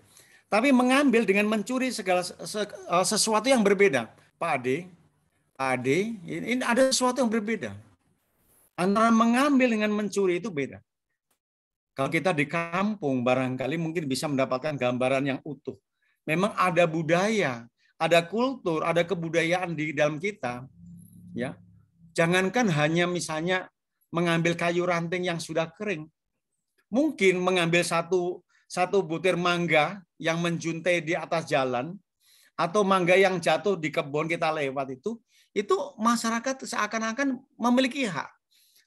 Tapi mengambil dengan mencuri segala sesuatu yang berbeda. Pak Ade, ini ada sesuatu yang berbeda. Antara mengambil dengan mencuri itu beda. Kalau kita di kampung barangkali mungkin bisa mendapatkan gambaran yang utuh. Memang ada budaya, ada kultur, ada kebudayaan di dalam kita, ya. Jangankan hanya misalnya mengambil kayu ranting yang sudah kering, mungkin mengambil satu butir mangga yang menjuntai di atas jalan atau mangga yang jatuh di kebun kita lewat itu masyarakat seakan-akan memiliki hak.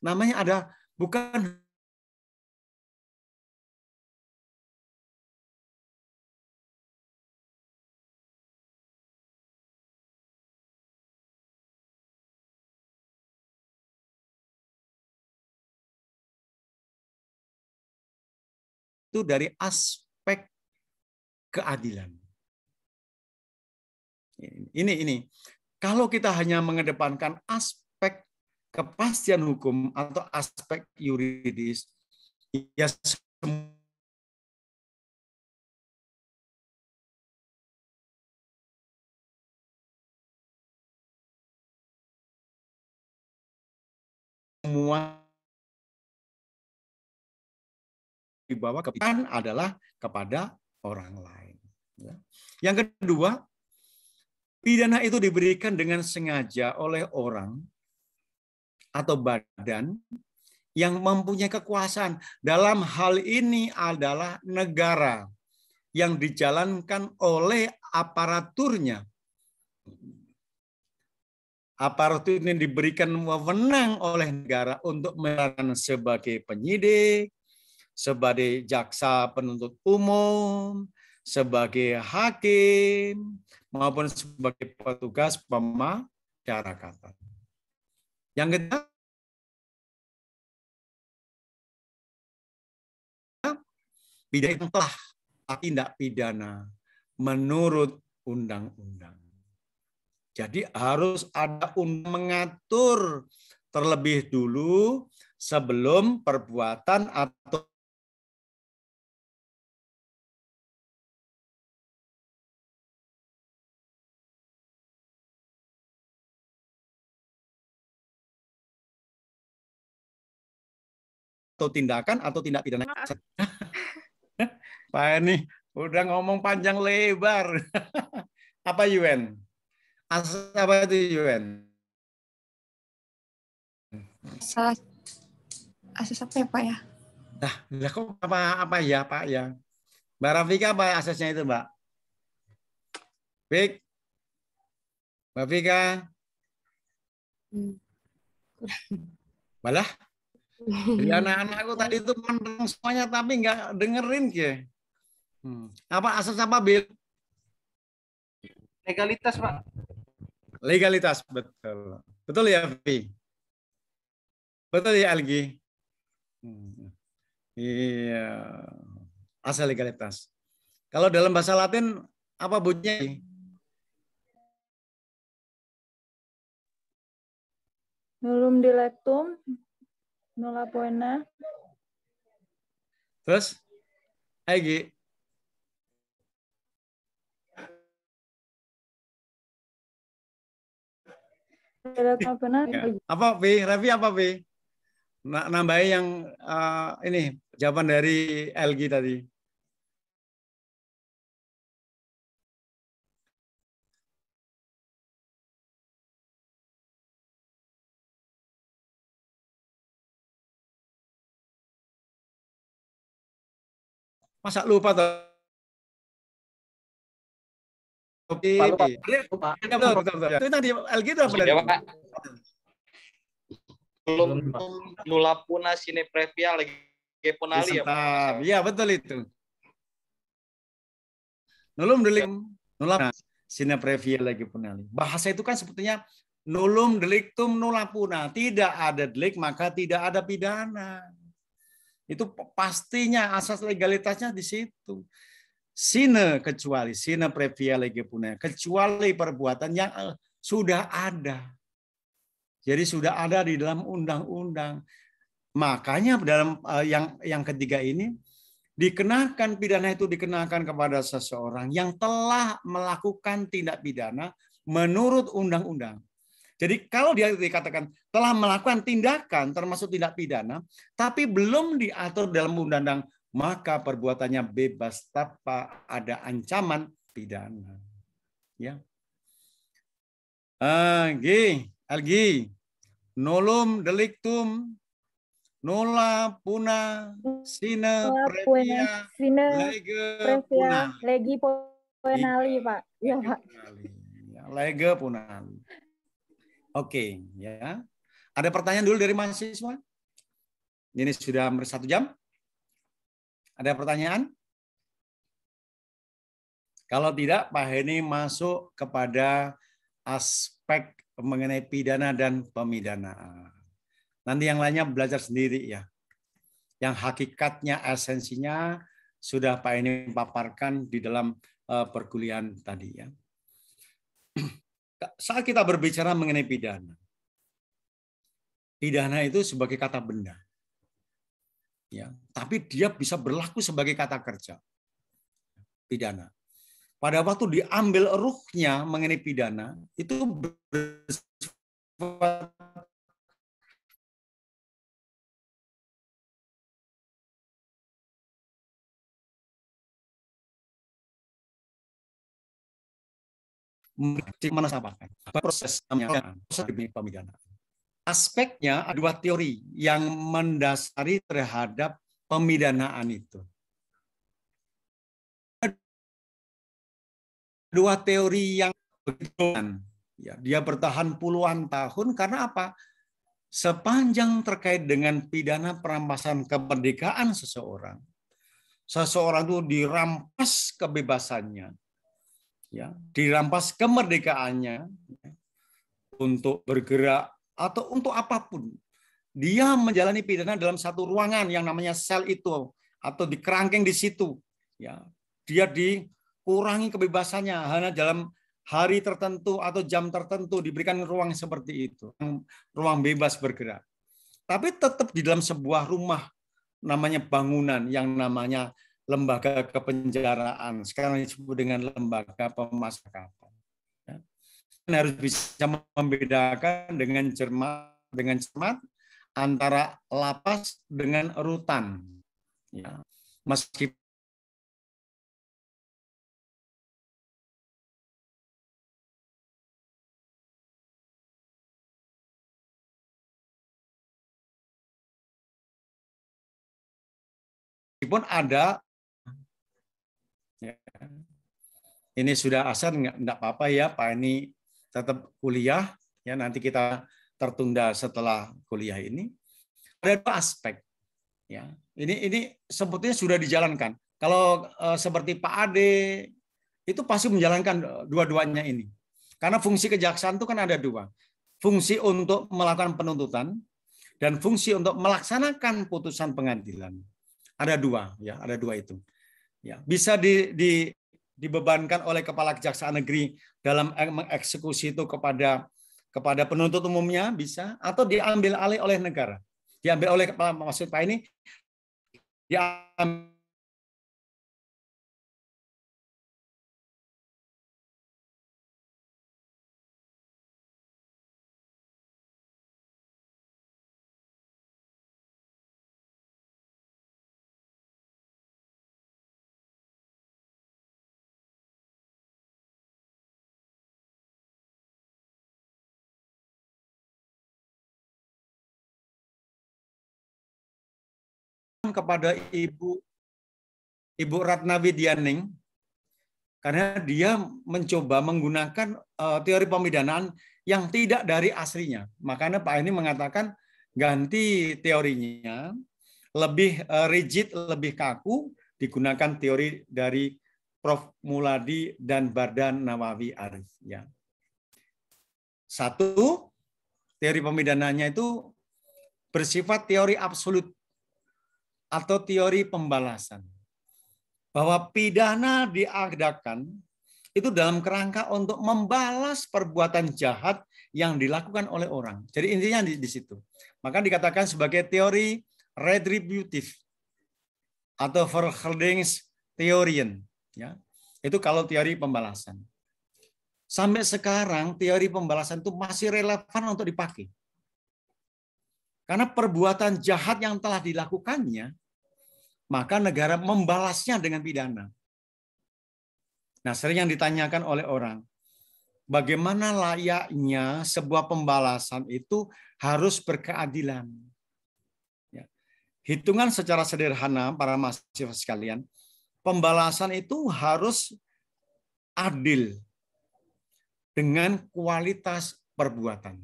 Namanya ada bukan itu dari aspek keadilan. Ini. Kalau kita hanya mengedepankan aspek kepastian hukum atau aspek yuridis, ya semua dibawa kepikiran adalah kepada orang lain. Yang kedua, Pidana itu diberikan dengan sengaja oleh orang atau badan yang mempunyai kekuasaan. Dalam hal ini adalah negara yang dijalankan oleh aparaturnya. Aparatur ini diberikan wewenang oleh negara untuk menjalankan sebagai penyidik, sebagai jaksa penuntut umum, sebagai hakim, maupun sebagai petugas pemasyarakatan. Yang ketiga, pidana itu telah tindak pidana menurut undang-undang. Jadi harus ada mengatur terlebih dulu sebelum perbuatan atau tindakan atau tindak pidana. Pak ini udah ngomong panjang lebar. Apa Yuen? Apa itu Yuen? Asas apa ya Pak ya? Nah, kok apa ya Pak ya? Mbak Rafika apa asasnya itu Mbak? Baik. Mbak Vika. Malah dari anak-anakku tadi itu mendengar semuanya tapi nggak dengerin ke. Apa asas apa Bil? Legalitas, Pak. Legalitas, betul. Betul ya, Vi? Betul ya, Algi? Iya. Asal legalitas. Kalau dalam bahasa Latin, apa bunyinya? Nullum dilectum, nulla poena. Terus? Algi? Apa, Vi? Raffi apa, Vi? Nambahin yang ini jawaban dari LG tadi. Masa lupa tuh? Lupa. Betul. Itu tadi LG itu apa tadi? Belum nulla puna sine previa lagi punali ya Pak. Iya, betul itu. Nullum delictum, nulla sine previa legi punali. Bahasa itu kan sebetulnya nullum delictum nulla puna. Tidak ada delik maka tidak ada pidana. Itu pastinya asas legalitasnya di situ. Sine kecuali sine previa legi punali, kecuali perbuatan yang sudah ada. Jadi sudah ada di dalam undang-undang. Makanya dalam yang ketiga ini dikenakan pidana itu dikenakan kepada seseorang yang telah melakukan tindak pidana menurut undang-undang. Jadi kalau dia dikatakan telah melakukan tindakan termasuk tindak pidana tapi belum diatur dalam undang-undang, maka perbuatannya bebas tanpa ada ancaman pidana. Ya. Algi. Nullum delictum nulla puna sine previa legi punali, Pak. Ya, Pak. Lege punali. Oke, ya. Ada pertanyaan dulu dari mahasiswa? Ini sudah 1 jam. Ada pertanyaan? Kalau tidak, Pak Heni masuk kepada aspek mengenai pidana dan pemidanaan. Nanti yang lainnya belajar sendiri ya. Yang hakikatnya, esensinya sudah Pak Heni paparkan di dalam perkuliahan tadi ya. Saat kita berbicara mengenai pidana, pidana itu sebagai kata benda. Ya, tapi dia bisa berlaku sebagai kata kerja. Pidana. Pada waktu diambil ruhnya mengenai pidana, itu bersifat menesapakan proses pemidanaan. Aspeknya ada dua teori yang mendasari terhadap pemidanaan itu. Dua teori yang berhubungan. Ya, dia bertahan puluhan tahun karena apa? Sepanjang terkait dengan pidana perampasan kemerdekaan seseorang, seseorang itu dirampas kebebasannya, ya, dirampas kemerdekaannya untuk bergerak atau untuk apapun. Dia menjalani pidana dalam satu ruangan yang namanya sel itu atau dikerangkeng di situ. Ya, dia dikurangi kebebasannya hanya dalam hari tertentu atau jam tertentu diberikan ruang seperti itu, ruang bebas bergerak. Tapi tetap di dalam sebuah rumah namanya bangunan yang namanya lembaga kepenjaraan. Sekarang disebut dengan lembaga pemasyarakatan. Ya. Harus bisa membedakan dengan cermat antara lapas dengan rutan. Ya. Meskipun ada, ya, ini sudah asar, enggak apa-apa ya Pak, ini tetap kuliah, ya nanti kita tertunda setelah kuliah ini. Ada dua aspek, ya. Ini sebetulnya sudah dijalankan. Kalau seperti Pak Ade itu pasti menjalankan dua-duanya ini. Karena fungsi kejaksaan itu kan ada dua. Fungsi untuk melakukan penuntutan dan fungsi untuk melaksanakan putusan pengadilan. Ada dua, ya, ada dua itu. Ya, bisa dibebankan oleh kepala kejaksaan negeri dalam mengeksekusi itu kepada penuntut umumnya bisa, atau diambil alih oleh negara. Diambil oleh kepala, maksud Pak ini diambil kepada Ibu Ratna Widianing karena dia mencoba menggunakan teori pemidanaan yang tidak dari aslinya. Makanya Pak ini mengatakan ganti teorinya, lebih rigid, lebih kaku, digunakan teori dari Prof. Muladi dan Bardan Nawawi Arif. Ya. Satu, teori pemidananya itu bersifat teori absolut atau teori pembalasan. Bahwa pidana diadakan itu dalam kerangka untuk membalas perbuatan jahat yang dilakukan oleh orang. Jadi intinya di situ. Maka dikatakan sebagai teori retributif atau Vergeldingstheorien. Ya. Itu kalau teori pembalasan. Sampai sekarang teori pembalasan itu masih relevan untuk dipakai. Karena perbuatan jahat yang telah dilakukannya, maka negara membalasnya dengan pidana. Nah, sering yang ditanyakan oleh orang, bagaimana layaknya sebuah pembalasan itu harus berkeadilan. Ya. Hitungan secara sederhana para mahasiswa sekalian, pembalasan itu harus adil dengan kualitas perbuatan.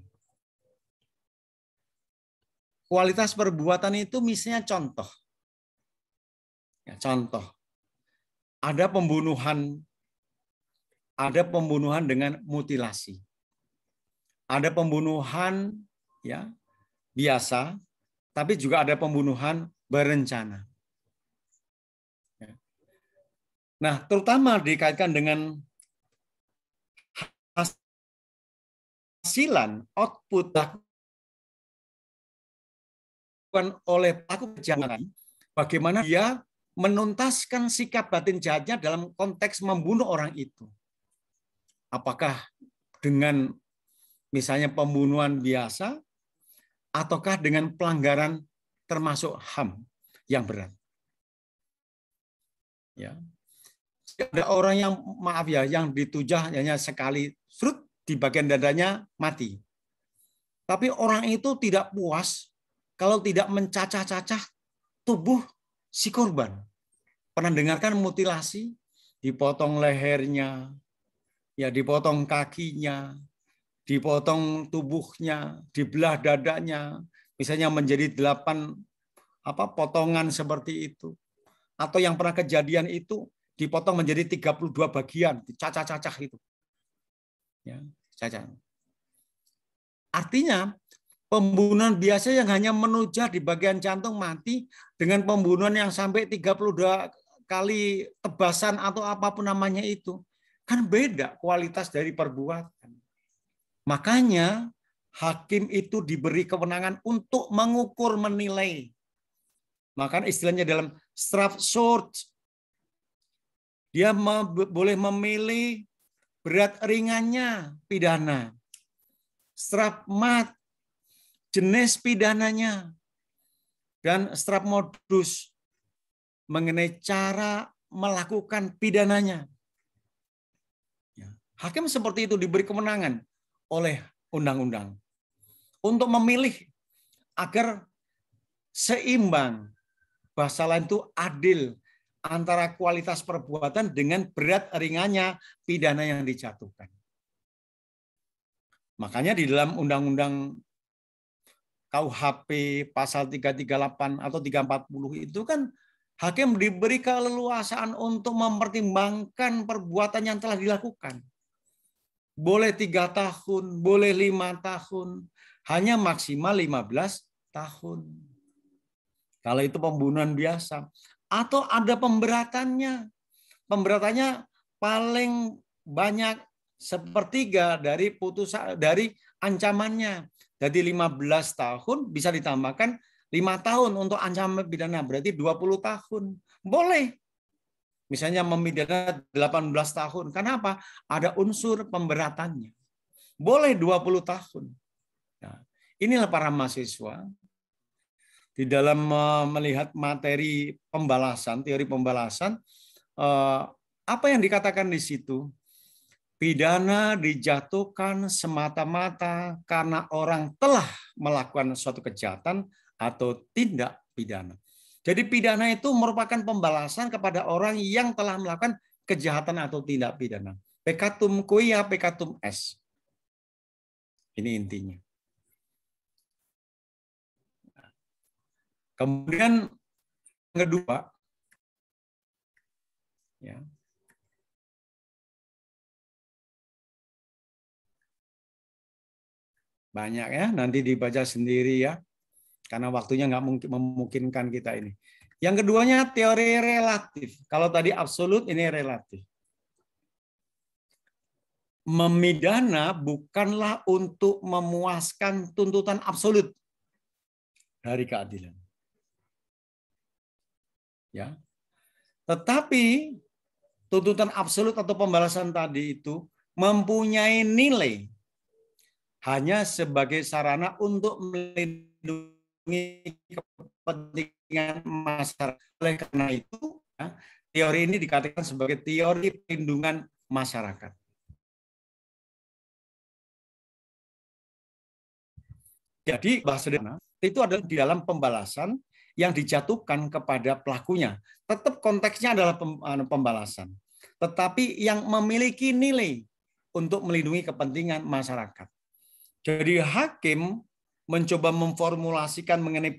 Kualitas perbuatan itu misalnya contoh. Ya, contoh, ada pembunuhan dengan mutilasi, ada pembunuhan ya biasa, tapi juga ada pembunuhan berencana. Nah, terutama dikaitkan dengan hasilan output oleh pelaku kejahatan, bagaimana dia menuntaskan sikap batin jahatnya dalam konteks membunuh orang itu. Apakah dengan misalnya pembunuhan biasa, ataukah dengan pelanggaran termasuk HAM yang berat. Ya. Ada orang yang maaf ya, yang ditujah hanya sekali, serut di bagian dadanya mati. Tapi orang itu tidak puas kalau tidak mencacah-cacah tubuh si korban. Pernah dengarkan mutilasi? Dipotong lehernya, ya dipotong kakinya, dipotong tubuhnya, dibelah dadanya, misalnya menjadi 8 potongan seperti itu. Atau yang pernah kejadian itu dipotong menjadi 32 bagian, dicacah-cacah itu. Ya, cacah. Artinya pembunuhan biasa yang hanya menujah di bagian jantung mati dengan pembunuhan yang sampai 32 kali tebasan atau apapun namanya itu. Kan beda kualitas dari perbuatan. Makanya hakim itu diberi kewenangan untuk mengukur, menilai. Makanya istilahnya dalam Strafschuld, dia boleh memilih berat ringannya pidana. Strafmat, jenis pidananya, dan strafmodus mengenai cara melakukan pidananya. Hakim seperti itu diberi kewenangan oleh undang-undang untuk memilih agar seimbang, bahasa lain itu adil antara kualitas perbuatan dengan berat ringannya pidana yang dijatuhkan. Makanya di dalam undang-undang KUHP pasal 338 atau 340 itu kan hakim diberi keleluasaan untuk mempertimbangkan perbuatan yang telah dilakukan. Boleh 3 tahun, boleh 5 tahun, hanya maksimal 15 tahun. Kalau itu pembunuhan biasa. Atau ada pemberatannya. Pemberatannya paling banyak 1/3 dari putusan, dari ancamannya. Jadi 15 tahun bisa ditambahkan 5 tahun untuk ancaman pidana, berarti 20 tahun. Boleh. Misalnya memidana 18 tahun. Kenapa? Ada unsur pemberatannya. Boleh 20 tahun. Nah, inilah para mahasiswa di dalam melihat materi pembalasan, teori pembalasan, apa yang dikatakan di situ? Pidana dijatuhkan semata-mata karena orang telah melakukan suatu kejahatan atau tindak pidana. Jadi pidana itu merupakan pembalasan kepada orang yang telah melakukan kejahatan atau tindak pidana. Peccatum quia peccatum est. Ini intinya. Kemudian yang kedua, ya. Banyak ya, nanti dibaca sendiri ya. Karena waktunya nggak memungkinkan kita ini. Yang keduanya teori relatif. Kalau tadi absolut, ini relatif. Memidana bukanlah untuk memuaskan tuntutan absolut dari keadilan. Ya. Tetapi tuntutan absolut atau pembalasan tadi itu mempunyai nilai hanya sebagai sarana untuk melindungi kepentingan masyarakat. Oleh karena itu, teori ini dikatakan sebagai teori perlindungan masyarakat. Jadi bahasa sederhana itu adalah di dalam pembalasan yang dijatuhkan kepada pelakunya. Tetap konteksnya adalah pembalasan. Tetapi yang memiliki nilai untuk melindungi kepentingan masyarakat. Jadi hakim mencoba memformulasikan mengenai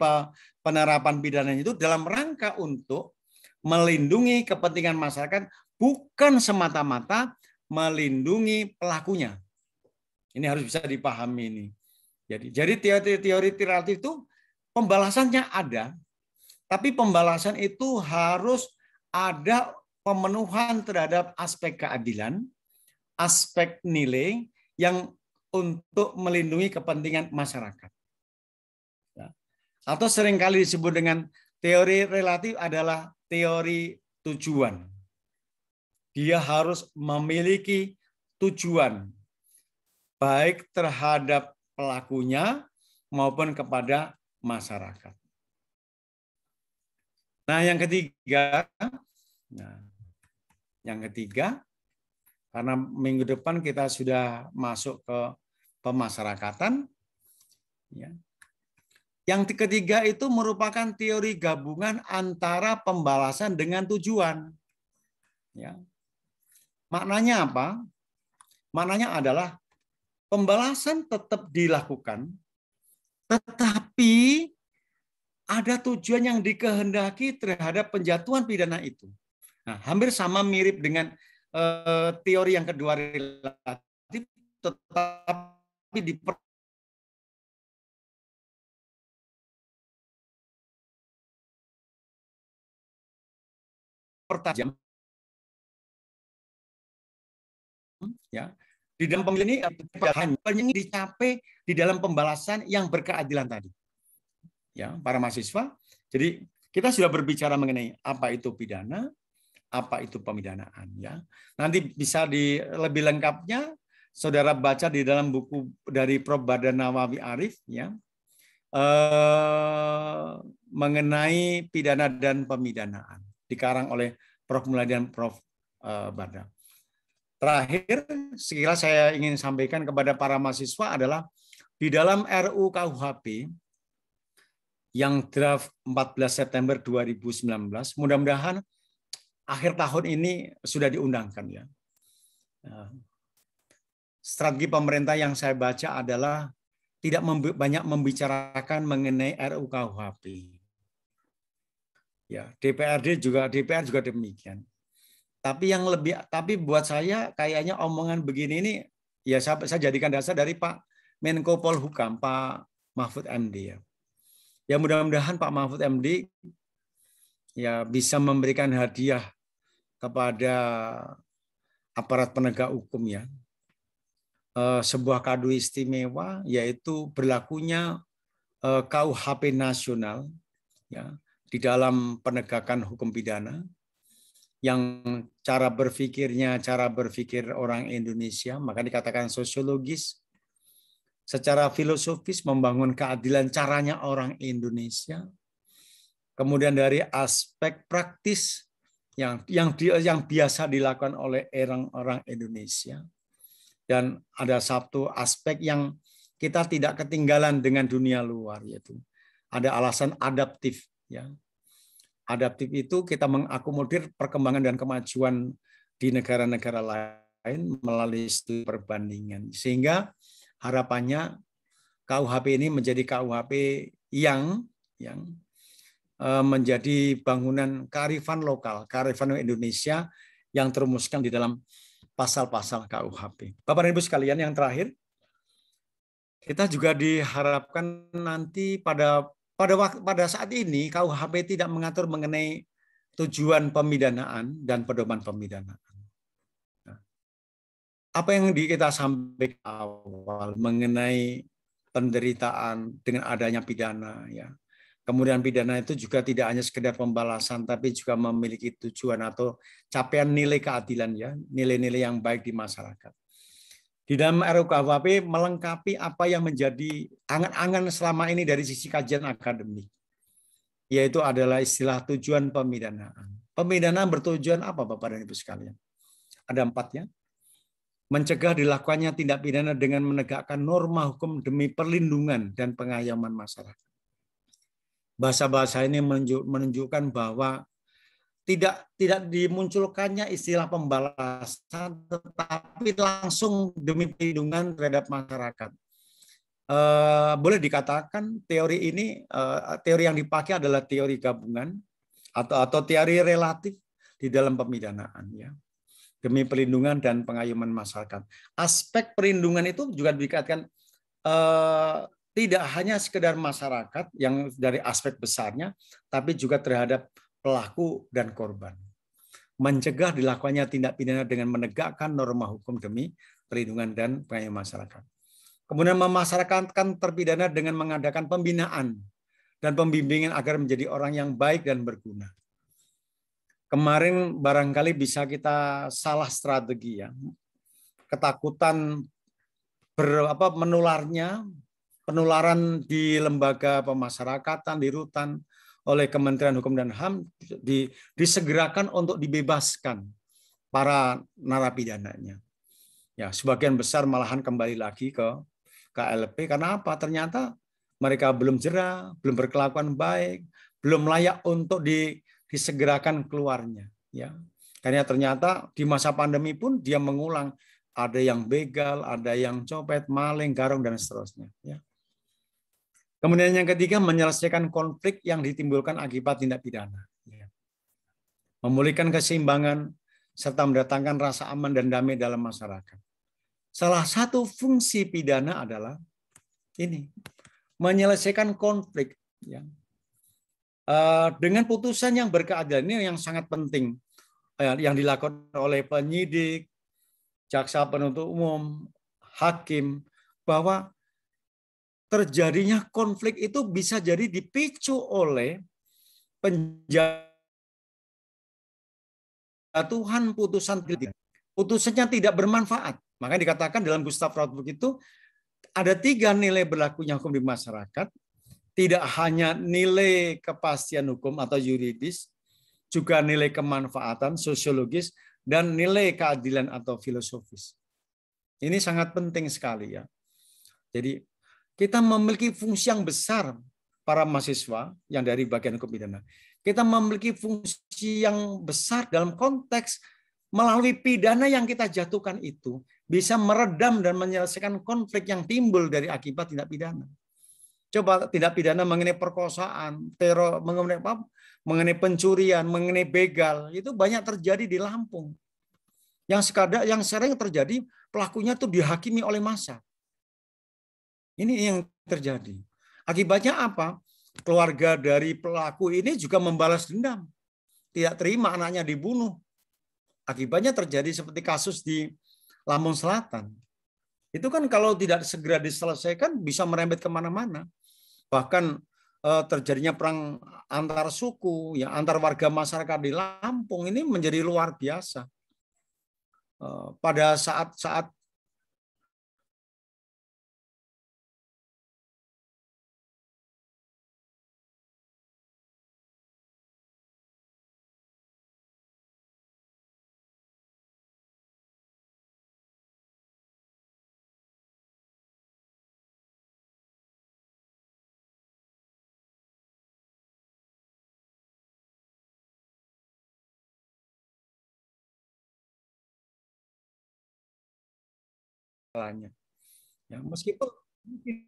penerapan pidana itu dalam rangka untuk melindungi kepentingan masyarakat, bukan semata-mata melindungi pelakunya. Ini harus bisa dipahami ini. Jadi teori relatif itu pembalasannya ada, tapi pembalasan itu harus ada pemenuhan terhadap aspek keadilan, aspek nilai yang untuk melindungi kepentingan masyarakat. Atau seringkali disebut dengan teori relatif adalah teori tujuan. Dia harus memiliki tujuan, baik terhadap pelakunya maupun kepada masyarakat. Nah, yang ketiga, Yang ketiga, karena minggu depan kita sudah masuk ke pemasyarakatan, ya. Yang ketiga itu merupakan teori gabungan antara pembalasan dengan tujuan. Ya. Maknanya apa? Maknanya adalah pembalasan tetap dilakukan, tetapi ada tujuan yang dikehendaki terhadap penjatuhan pidana itu. Nah, hampir sama mirip dengan teori yang kedua relatif, tetapi dipertajam. Ya, di dalam pemilu ini hanya dicapai di dalam pembalasan yang berkeadilan tadi. Ya, para mahasiswa. Jadi kita sudah berbicara mengenai apa itu pidana, apa itu pemidanaan. Ya, nanti bisa lebih lengkapnya saudara baca di dalam buku dari Prof. Badan Nawawi Arif, ya, mengenai pidana dan pemidanaan, dikarang oleh Prof. Muladi dan Prof. Badar. Terakhir, sekiranya saya ingin sampaikan kepada para mahasiswa adalah di dalam RUU KUHP yang draft 14 September 2019, mudah-mudahan akhir tahun ini sudah diundangkan, ya. Strategi pemerintah yang saya baca adalah tidak banyak membicarakan mengenai RUU KUHP. Ya, DPR juga demikian. Tapi buat saya kayaknya omongan begini ini ya saya jadikan dasar dari Pak Menko Polhukam, Pak Mahfud MD, ya. Ya mudah-mudahan Pak Mahfud MD ya bisa memberikan hadiah kepada aparat penegak hukum, ya. Sebuah kado istimewa yaitu berlakunya KUHP nasional, ya, di dalam penegakan hukum pidana, yang cara berpikir orang Indonesia, maka dikatakan sosiologis, secara filosofis membangun keadilan caranya orang Indonesia. Kemudian dari aspek praktis yang biasa dilakukan oleh orang Indonesia. Dan ada satu aspek yang kita tidak ketinggalan dengan dunia luar, yaitu ada alasan adaptif, ya. Adaptif itu kita mengakomodir perkembangan dan kemajuan di negara-negara lain melalui studi perbandingan. Sehingga harapannya KUHP ini menjadi KUHP yang menjadi bangunan kearifan lokal, kearifan Indonesia yang terumuskan di dalam pasal-pasal KUHP. Bapak dan Ibu sekalian, yang terakhir, kita juga diharapkan nanti pada saat ini KUHP tidak mengatur mengenai tujuan pemidanaan dan pedoman pemidanaan. Nah, apa yang kita sampaikan awal mengenai penderitaan dengan adanya pidana, ya. Kemudian pidana itu juga tidak hanya sekedar pembalasan, tapi juga memiliki tujuan atau capaian nilai keadilan, ya, nilai-nilai yang baik di masyarakat. Di dalam RUU KUHP melengkapi apa yang menjadi angan-angan selama ini dari sisi kajian akademik, yaitu adalah istilah tujuan pemidanaan. Pemidanaan bertujuan apa, Bapak dan Ibu sekalian? Ada 4, ya. Mencegah dilakukannya tindak pidana dengan menegakkan norma hukum demi perlindungan dan pengayoman masyarakat. Bahasa-bahasa ini menunjukkan bahwa tidak dimunculkannya istilah pembalasan, tetapi langsung demi perlindungan terhadap masyarakat. Boleh dikatakan teori ini, teori yang dipakai adalah teori gabungan atau teori relatif di dalam pemidanaan, ya, demi perlindungan dan pengayoman masyarakat. Aspek perlindungan itu juga dikatakan tidak hanya sekedar masyarakat yang dari aspek besarnya, tapi juga terhadap pelaku dan korban. Mencegah dilakukannya tindak pidana dengan menegakkan norma hukum demi perlindungan dan pengayoman masyarakat. Kemudian memasyarakatkan terpidana dengan mengadakan pembinaan dan pembimbingan agar menjadi orang yang baik dan berguna. Kemarin barangkali bisa kita salah strategi, ya. Ketakutan penularan di lembaga pemasyarakatan, di rutan, oleh Kementerian Hukum dan HAM disegerakan untuk dibebaskan para narapidananya. Ya, sebagian besar malahan kembali lagi ke KLP karena apa? Ternyata mereka belum jera, belum berkelakuan baik, belum layak untuk disegerakan keluarnya. Ya, karena ternyata di masa pandemi pun dia mengulang, ada yang begal, ada yang copet, maling, garong dan seterusnya. Ya. Kemudian yang ketiga, menyelesaikan konflik yang ditimbulkan akibat tindak pidana. Ya. Memulihkan keseimbangan serta mendatangkan rasa aman dan damai dalam masyarakat. Salah satu fungsi pidana adalah ini, menyelesaikan konflik. Ya. Dengan putusan yang berkeadilan ini yang sangat penting, yang dilakukan oleh penyidik, jaksa penuntut umum, hakim, bahwa terjadinya konflik itu bisa jadi dipicu oleh penjatuhan putusan pidana. Putusannya tidak bermanfaat. Makanya dikatakan dalam Gustav Rothbard itu ada 3 nilai berlakunya hukum di masyarakat. Tidak hanya nilai kepastian hukum atau yuridis, juga nilai kemanfaatan sosiologis, dan nilai keadilan atau filosofis. Ini sangat penting sekali ya. Jadi kita memiliki fungsi yang besar para mahasiswa yang dari bagian hukum pidana. Kita memiliki fungsi yang besar dalam konteks melalui pidana yang kita jatuhkan itu bisa meredam dan menyelesaikan konflik yang timbul dari akibat tindak pidana. Coba tindak pidana mengenai perkosaan, teror, mengenai pencurian, mengenai begal, itu banyak terjadi di Lampung. Yang sering terjadi pelakunya tuh dihakimi oleh massa. Ini yang terjadi. Akibatnya apa? Keluarga dari pelaku ini juga membalas dendam. Tidak terima anaknya dibunuh. Akibatnya terjadi seperti kasus di Lampung Selatan. Itu kan kalau tidak segera diselesaikan bisa merembet kemana-mana. Bahkan terjadinya perang antar suku, ya antar warga masyarakat di Lampung ini menjadi luar biasa. Pada saat-saat ya, meskipun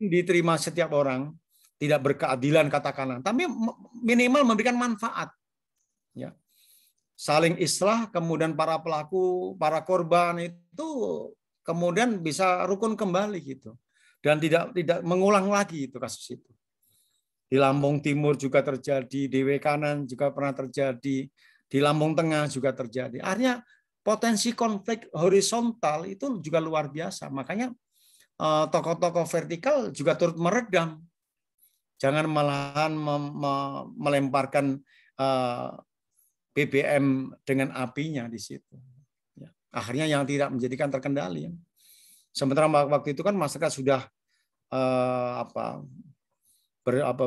diterima setiap orang tidak berkeadilan katakanlah, tapi minimal memberikan manfaat. Ya. Saling islah, kemudian para pelaku, para korban itu kemudian bisa rukun kembali gitu. Dan tidak mengulang lagi itu kasus itu. Di Lampung Timur juga terjadi, di Wekanan juga pernah terjadi, di Lampung Tengah juga terjadi. Artinya potensi konflik horizontal itu juga luar biasa. Makanya tokoh-tokoh vertikal juga turut meredam. Jangan malahan melemparkan BBM dengan apinya di situ. Akhirnya yang tidak menjadikan terkendali. Sementara waktu itu kan masyarakat sudah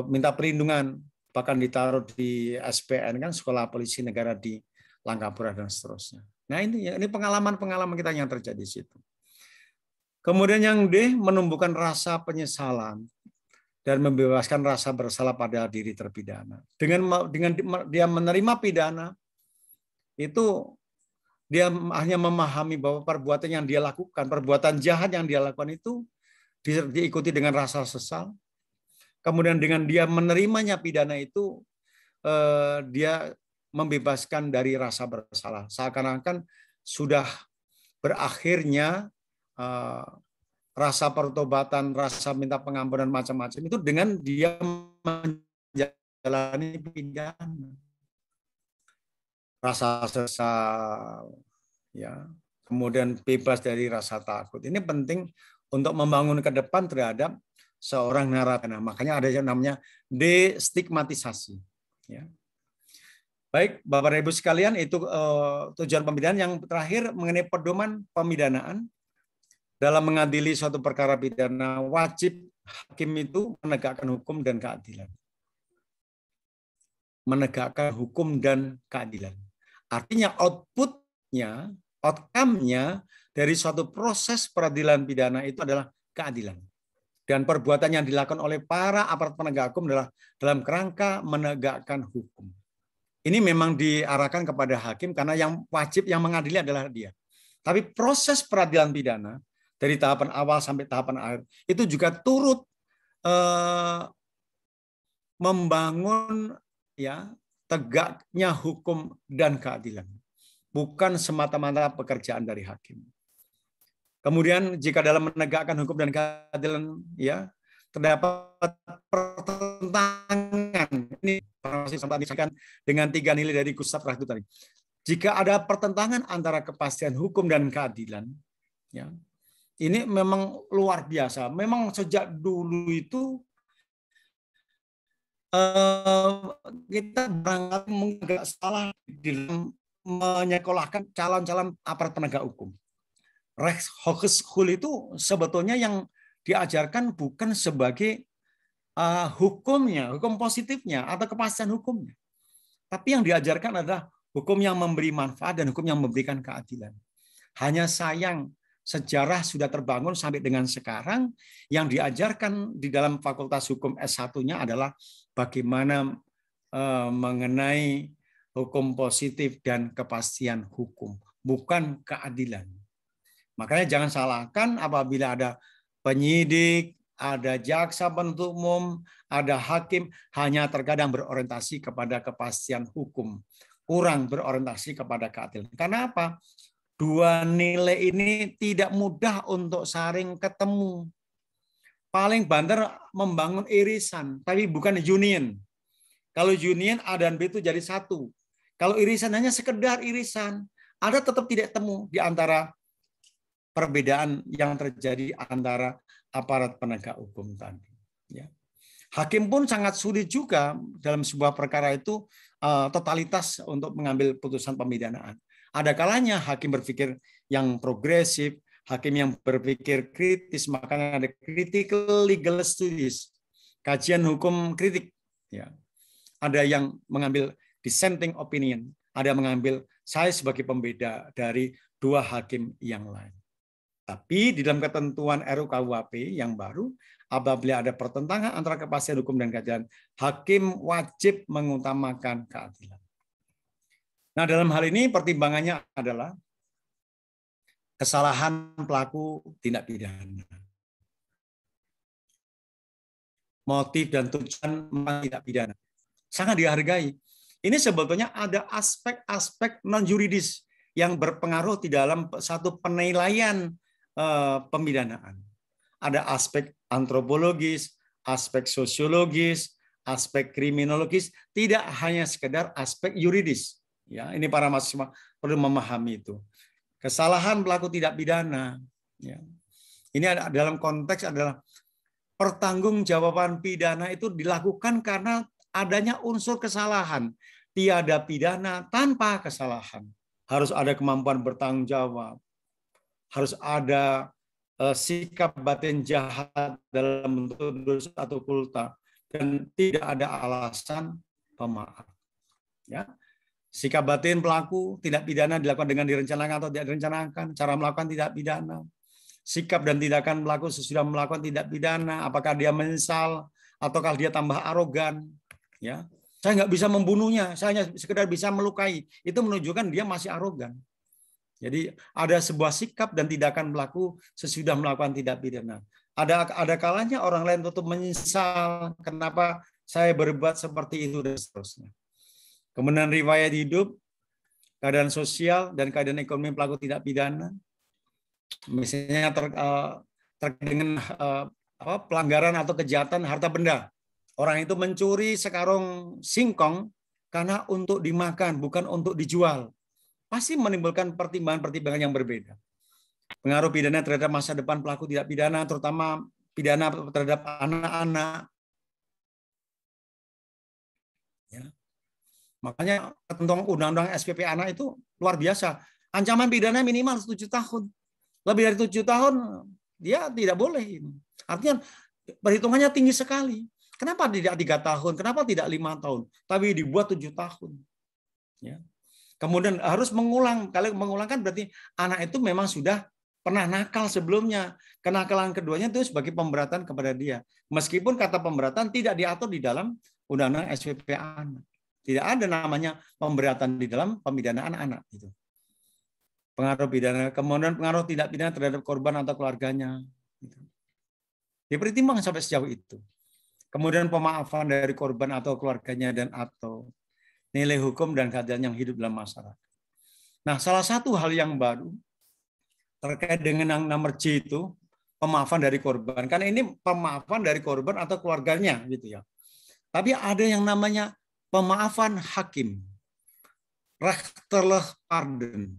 minta perlindungan, bahkan ditaruh di SPN kan, Sekolah Polisi Negara di Langkapura dan seterusnya. Nah ini pengalaman-pengalaman kita yang terjadi di situ. Kemudian yang D, menumbuhkan rasa penyesalan dan membebaskan rasa bersalah pada diri terpidana. Dengan dia menerima pidana, itu dia hanya memahami bahwa perbuatan yang dia lakukan, perbuatan jahat yang dia lakukan itu diikuti dengan rasa sesal. Kemudian dengan dia menerimanya pidana itu, dia membebaskan dari rasa bersalah. Seakan-akan sudah berakhirnya rasa pertobatan, rasa minta pengampunan macam-macam itu dengan dia menjalani pidana. Rasa sesal, ya, kemudian bebas dari rasa takut. Ini penting untuk membangun ke depan terhadap seorang narapidana. Makanya ada yang namanya destigmatisasi. Ya. Baik, Bapak dan Ibu sekalian, itu tujuan pemidanaan. Yang terakhir mengenai pedoman pemidanaan. Dalam mengadili suatu perkara pidana, wajib hakim itu menegakkan hukum dan keadilan. Menegakkan hukum dan keadilan. Artinya outputnya Outcome-nya dari suatu proses peradilan pidana itu adalah keadilan. Dan perbuatan yang dilakukan oleh para aparat penegak hukum adalah dalam kerangka menegakkan hukum. Ini memang diarahkan kepada hakim karena yang wajib yang mengadili adalah dia. Tapi proses peradilan pidana dari tahapan awal sampai tahapan akhir itu juga turut membangun ya tegaknya hukum dan keadilan. Bukan semata-mata pekerjaan dari hakim. Kemudian jika dalam menegakkan hukum dan keadilan ya terdapat pertentangan, ini sempat disampaikan dengan 3 nilai dari Gustav Rathke tadi. Jika ada pertentangan antara kepastian hukum dan keadilan, ya ini memang luar biasa. Memang sejak dulu itu kita barangkali mungkin agak salah di dalam menyekolahkan calon-calon aparat penegak hukum. Rechtshochschule itu sebetulnya yang diajarkan bukan sebagai hukumnya, hukum positifnya atau kepastian hukumnya. Tapi yang diajarkan adalah hukum yang memberi manfaat dan hukum yang memberikan keadilan. Hanya sayang sejarah sudah terbangun sampai dengan sekarang, yang diajarkan di dalam Fakultas Hukum S1-nya adalah bagaimana mengenai hukum positif dan kepastian hukum, bukan keadilan. Makanya jangan salahkan apabila ada penyidik, ada jaksa penuntut umum, ada hakim, hanya terkadang berorientasi kepada kepastian hukum, kurang berorientasi kepada keadilan. Karena apa? 2 nilai ini tidak mudah untuk saling ketemu. Paling banter membangun irisan, tapi bukan union. Kalau union A dan B itu jadi satu. Kalau irisan hanya sekedar irisan, ada tetap tidak temu di antara perbedaan yang terjadi antara aparat penegak hukum tadi. Ya. Hakim pun sangat sulit juga dalam sebuah perkara itu totalitas untuk mengambil putusan pemidanaan. Ada kalanya hakim berpikir yang progresif, hakim yang berpikir kritis, makanya ada critical legal studies, kajian hukum kritik. Ya. Ada yang mengambil dissenting opinion, ada yang mengambil saya sebagai pembeda dari 2 hakim yang lain. Tapi di dalam ketentuan RUKUHP yang baru, apabila ada pertentangan antara kepastian hukum dan keadilan, hakim wajib mengutamakan keadilan. Nah, dalam hal ini pertimbangannya adalah kesalahan pelaku tindak pidana. Motif dan tujuan tindak pidana. Sangat dihargai. Ini sebetulnya ada aspek-aspek non-yuridis yang berpengaruh di dalam satu penilaian pemidanaan. Ada aspek antropologis, aspek sosiologis, aspek kriminologis, tidak hanya sekedar aspek yuridis. Ya, ini para mahasiswa perlu memahami itu. Kesalahan pelaku tidak pidana. Ya. Ini dalam konteks adalah pertanggungjawaban pidana itu dilakukan karena adanya unsur kesalahan. Tiada pidana tanpa kesalahan. Harus ada kemampuan bertanggung jawab. Harus ada sikap batin jahat dalam bentuk dosa atau kulta. Dan tidak ada alasan pemaaf. Ya. Sikap batin pelaku tidak pidana dilakukan dengan direncanakan atau tidak direncanakan. Cara melakukan tidak pidana. Sikap dan tindakan pelaku sesudah melakukan tidak pidana. Apakah dia menyesal ataukah dia tambah arogan. Ya, saya nggak bisa membunuhnya, saya hanya sekedar bisa melukai. Itu menunjukkan dia masih arogan. Jadi ada sebuah sikap dan tindakan pelaku sesudah melakukan tidak pidana. Ada kalanya orang lain tutup menyesal kenapa saya berbuat seperti itu dan seterusnya. Kemudian riwayat hidup, keadaan sosial dan keadaan ekonomi pelaku tidak pidana, misalnya terkait dengan pelanggaran atau kejahatan harta benda. Orang itu mencuri sekarung singkong karena untuk dimakan, bukan untuk dijual. Pasti menimbulkan pertimbangan-pertimbangan yang berbeda. Pengaruh pidana terhadap masa depan pelaku tidak pidana, terutama pidana terhadap anak-anak. Ya. Makanya ketentuan undang-undang SPP anak itu luar biasa. Ancaman pidana minimal 7 tahun. Lebih dari 7 tahun, dia tidak boleh. Artinya perhitungannya tinggi sekali. Kenapa tidak 3 tahun? Kenapa tidak 5 tahun? Tapi dibuat 7 tahun. Ya. Kemudian harus mengulang. Kalau mengulang kan berarti anak itu memang sudah pernah nakal sebelumnya. Kenakalan keduanya itu sebagai pemberatan kepada dia. Meskipun kata pemberatan tidak diatur di dalam Undang-Undang SPP anak. Tidak ada namanya pemberatan di dalam pemidanaan anak. Gitu. Pengaruh pidana, kemudian pengaruh tidak pidana terhadap korban atau keluarganya. Gitu. Dipertimbangkan sampai sejauh itu. Kemudian pemaafan dari korban atau keluarganya dan atau nilai hukum dan keadilan yang hidup dalam masyarakat. Nah, salah satu hal yang baru terkait dengan yang nomor J itu pemaafan dari korban. Karena ini pemaafan dari korban atau keluarganya gitu ya. Tapi ada yang namanya pemaafan hakim. Rechterlich pardon.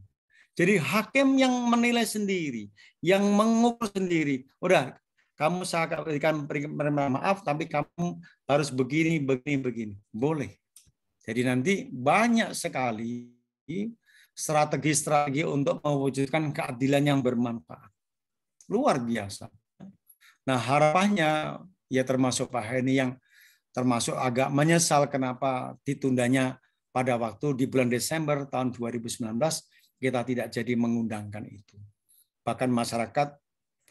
Jadi hakim yang menilai sendiri, yang mengukur sendiri. Udah, kamu saya berikan maaf, tapi kamu harus begini, begini, begini. Boleh. Jadi nanti banyak sekali strategi-strategi untuk mewujudkan keadilan yang bermanfaat. Luar biasa. Nah harapannya, ya termasuk Pak Heni yang termasuk agak menyesal kenapa ditundanya pada waktu di bulan Desember tahun 2019, kita tidak jadi mengundangkan itu. Bahkan masyarakat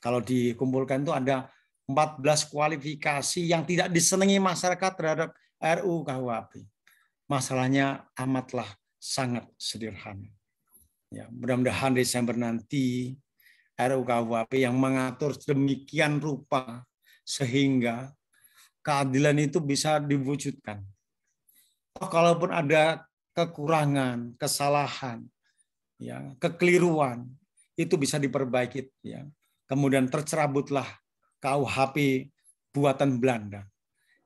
kalau dikumpulkan itu ada 14 kualifikasi yang tidak disenangi masyarakat terhadap RUU KUHP. Masalahnya amatlah sangat sederhana. Ya, mudah-mudahan Desember nanti RUU KUHP yang mengatur demikian rupa sehingga keadilan itu bisa diwujudkan. Kalaupun ada kekurangan, kesalahan, ya, kekeliruan, itu bisa diperbaiki. Ya. Kemudian tercerabutlah KUHP buatan Belanda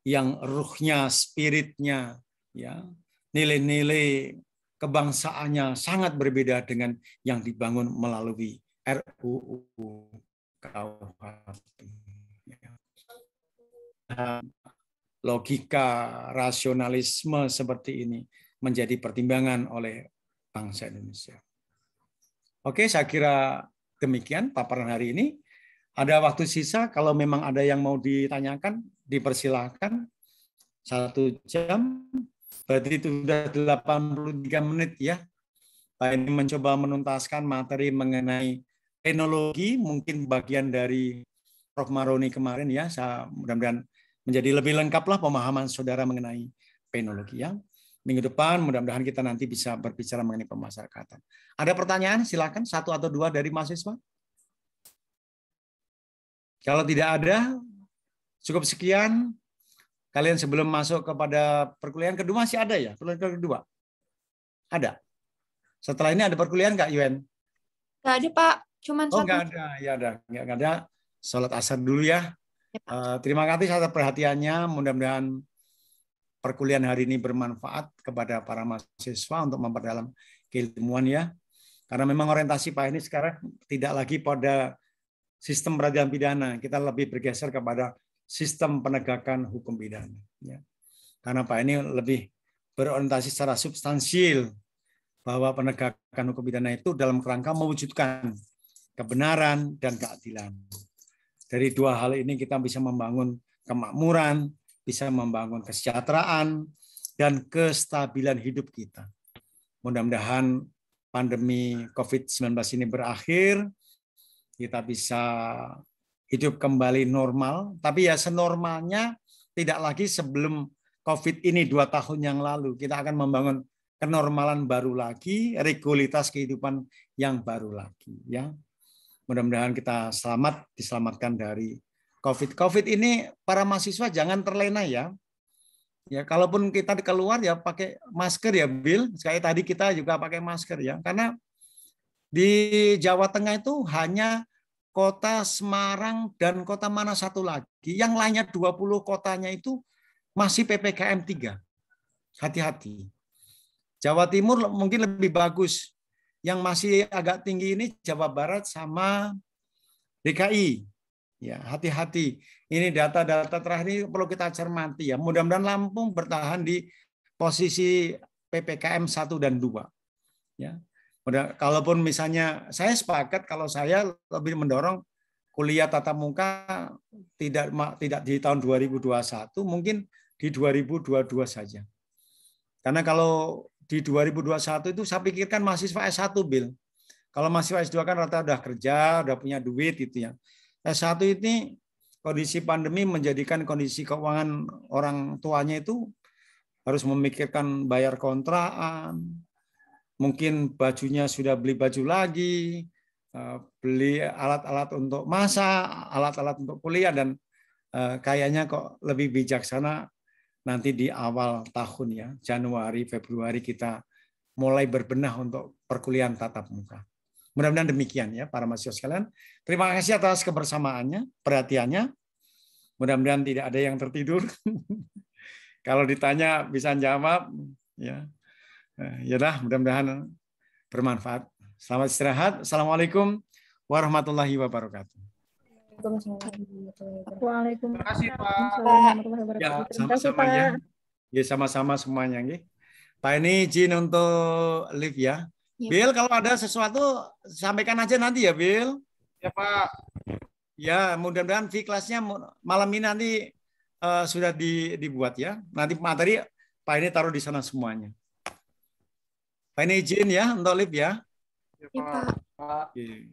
yang ruhnya, spiritnya, ya, nilai-nilai kebangsaannya sangat berbeda dengan yang dibangun melalui RUU KUHP. Logika rasionalisme seperti ini menjadi pertimbangan oleh bangsa Indonesia. Oke, saya kira demikian paparan hari ini. Ada waktu sisa, kalau memang ada yang mau ditanyakan, dipersilahkan. 1 jam, berarti itu sudah 83 menit ya. Pak ini mencoba menuntaskan materi mengenai teknologi, mungkin bagian dari Prof. Maroni kemarin ya. Saya mudah-mudahan menjadi lebih lengkaplah pemahaman saudara mengenai teknologi ya. Minggu depan mudah-mudahan kita nanti bisa berbicara mengenai pemasyarakatan. Ada pertanyaan? Silakan 1 atau 2 dari mahasiswa. Kalau tidak ada, cukup sekian. Kalian sebelum masuk kepada perkuliahan kedua masih ada ya? Perkuliahan kedua? Ada. Setelah ini ada perkuliahan nggak, Yuen? Nggak ada, Pak. Cuman Oh, 1. nggak ada. Ya ada. Nggak ada. Sholat asar dulu ya. Terima kasih atas perhatiannya. Mudah-mudahan perkuliahan hari ini bermanfaat kepada para mahasiswa untuk memperdalam keilmuan ya. Karena memang orientasi Pak ini sekarang tidak lagi pada sistem peradilan pidana. Kita lebih bergeser kepada sistem penegakan hukum pidana. Ya. Karena Pak ini lebih berorientasi secara substansial bahwa penegakan hukum pidana itu dalam kerangka mewujudkan kebenaran dan keadilan. Dari 2 hal ini kita bisa membangun kemakmuran, bisa membangun kesejahteraan, dan kestabilan hidup kita. Mudah-mudahan pandemi COVID-19 ini berakhir, kita bisa hidup kembali normal, tapi ya senormalnya tidak lagi sebelum COVID ini 2 tahun yang lalu. Kita akan membangun kenormalan baru lagi, regulitas kehidupan yang baru lagi. Ya. Mudah-mudahan kita diselamatkan dari COVID. COVID ini para mahasiswa jangan terlena ya. Ya, kalaupun kita keluar ya pakai masker ya, Bill. Sekali tadi kita juga pakai masker ya. Karena di Jawa Tengah itu hanya kota Semarang dan kota mana satu lagi. Yang lainnya 20 kotanya itu masih PPKM 3. Hati-hati. Jawa Timur mungkin lebih bagus. Yang masih agak tinggi ini Jawa Barat sama DKI. Ya, hati-hati. Ini data-data terakhir ini perlu kita cermati ya. Mudah-mudahan Lampung bertahan di posisi PPKM 1 dan 2. Ya. Kalaupun misalnya saya sepakat kalau saya lebih mendorong kuliah tatap muka tidak di tahun 2021, mungkin di 2022 saja. Karena kalau di 2021 itu saya pikirkan mahasiswa S1, Bill. Kalau mahasiswa S2 kan rata udah kerja, udah punya duit itu ya. S1 ini kondisi pandemi menjadikan kondisi keuangan orang tuanya itu harus memikirkan bayar kontrakan, mungkin bajunya sudah beli baju lagi, beli alat-alat untuk masak, alat-alat untuk kuliah, dan kayaknya kok lebih bijaksana nanti di awal tahun ya, Januari, Februari kita mulai berbenah untuk perkuliahan tatap muka. Mudah-mudahan demikian ya para mahasiswa sekalian. Terima kasih atas kebersamaannya, perhatiannya. Mudah-mudahan tidak ada yang tertidur. Kalau ditanya bisa jawab ya. Yalah, mudah-mudahan bermanfaat. Selamat istirahat. Assalamualaikum warahmatullahi wabarakatuh. Waalaikumsalam. Terima kasih, Pak. Warahmatullahi wabarakatuh. Ya, Terima kasih, sama-sama Pak. ya. Ya, sama-sama semuanya. Pak ini izin untuk live ya. Ya, Bill, kalau ada sesuatu sampaikan aja nanti ya, Bill. Ya, Pak. Ya, mudah-mudahan V-kelasnya malam ini nanti sudah dibuat ya. Nanti materi Pak ini taruh di sana semuanya. Pak ini izin ya untuk live ya. Ya, ya, Pak. Pak. Oke.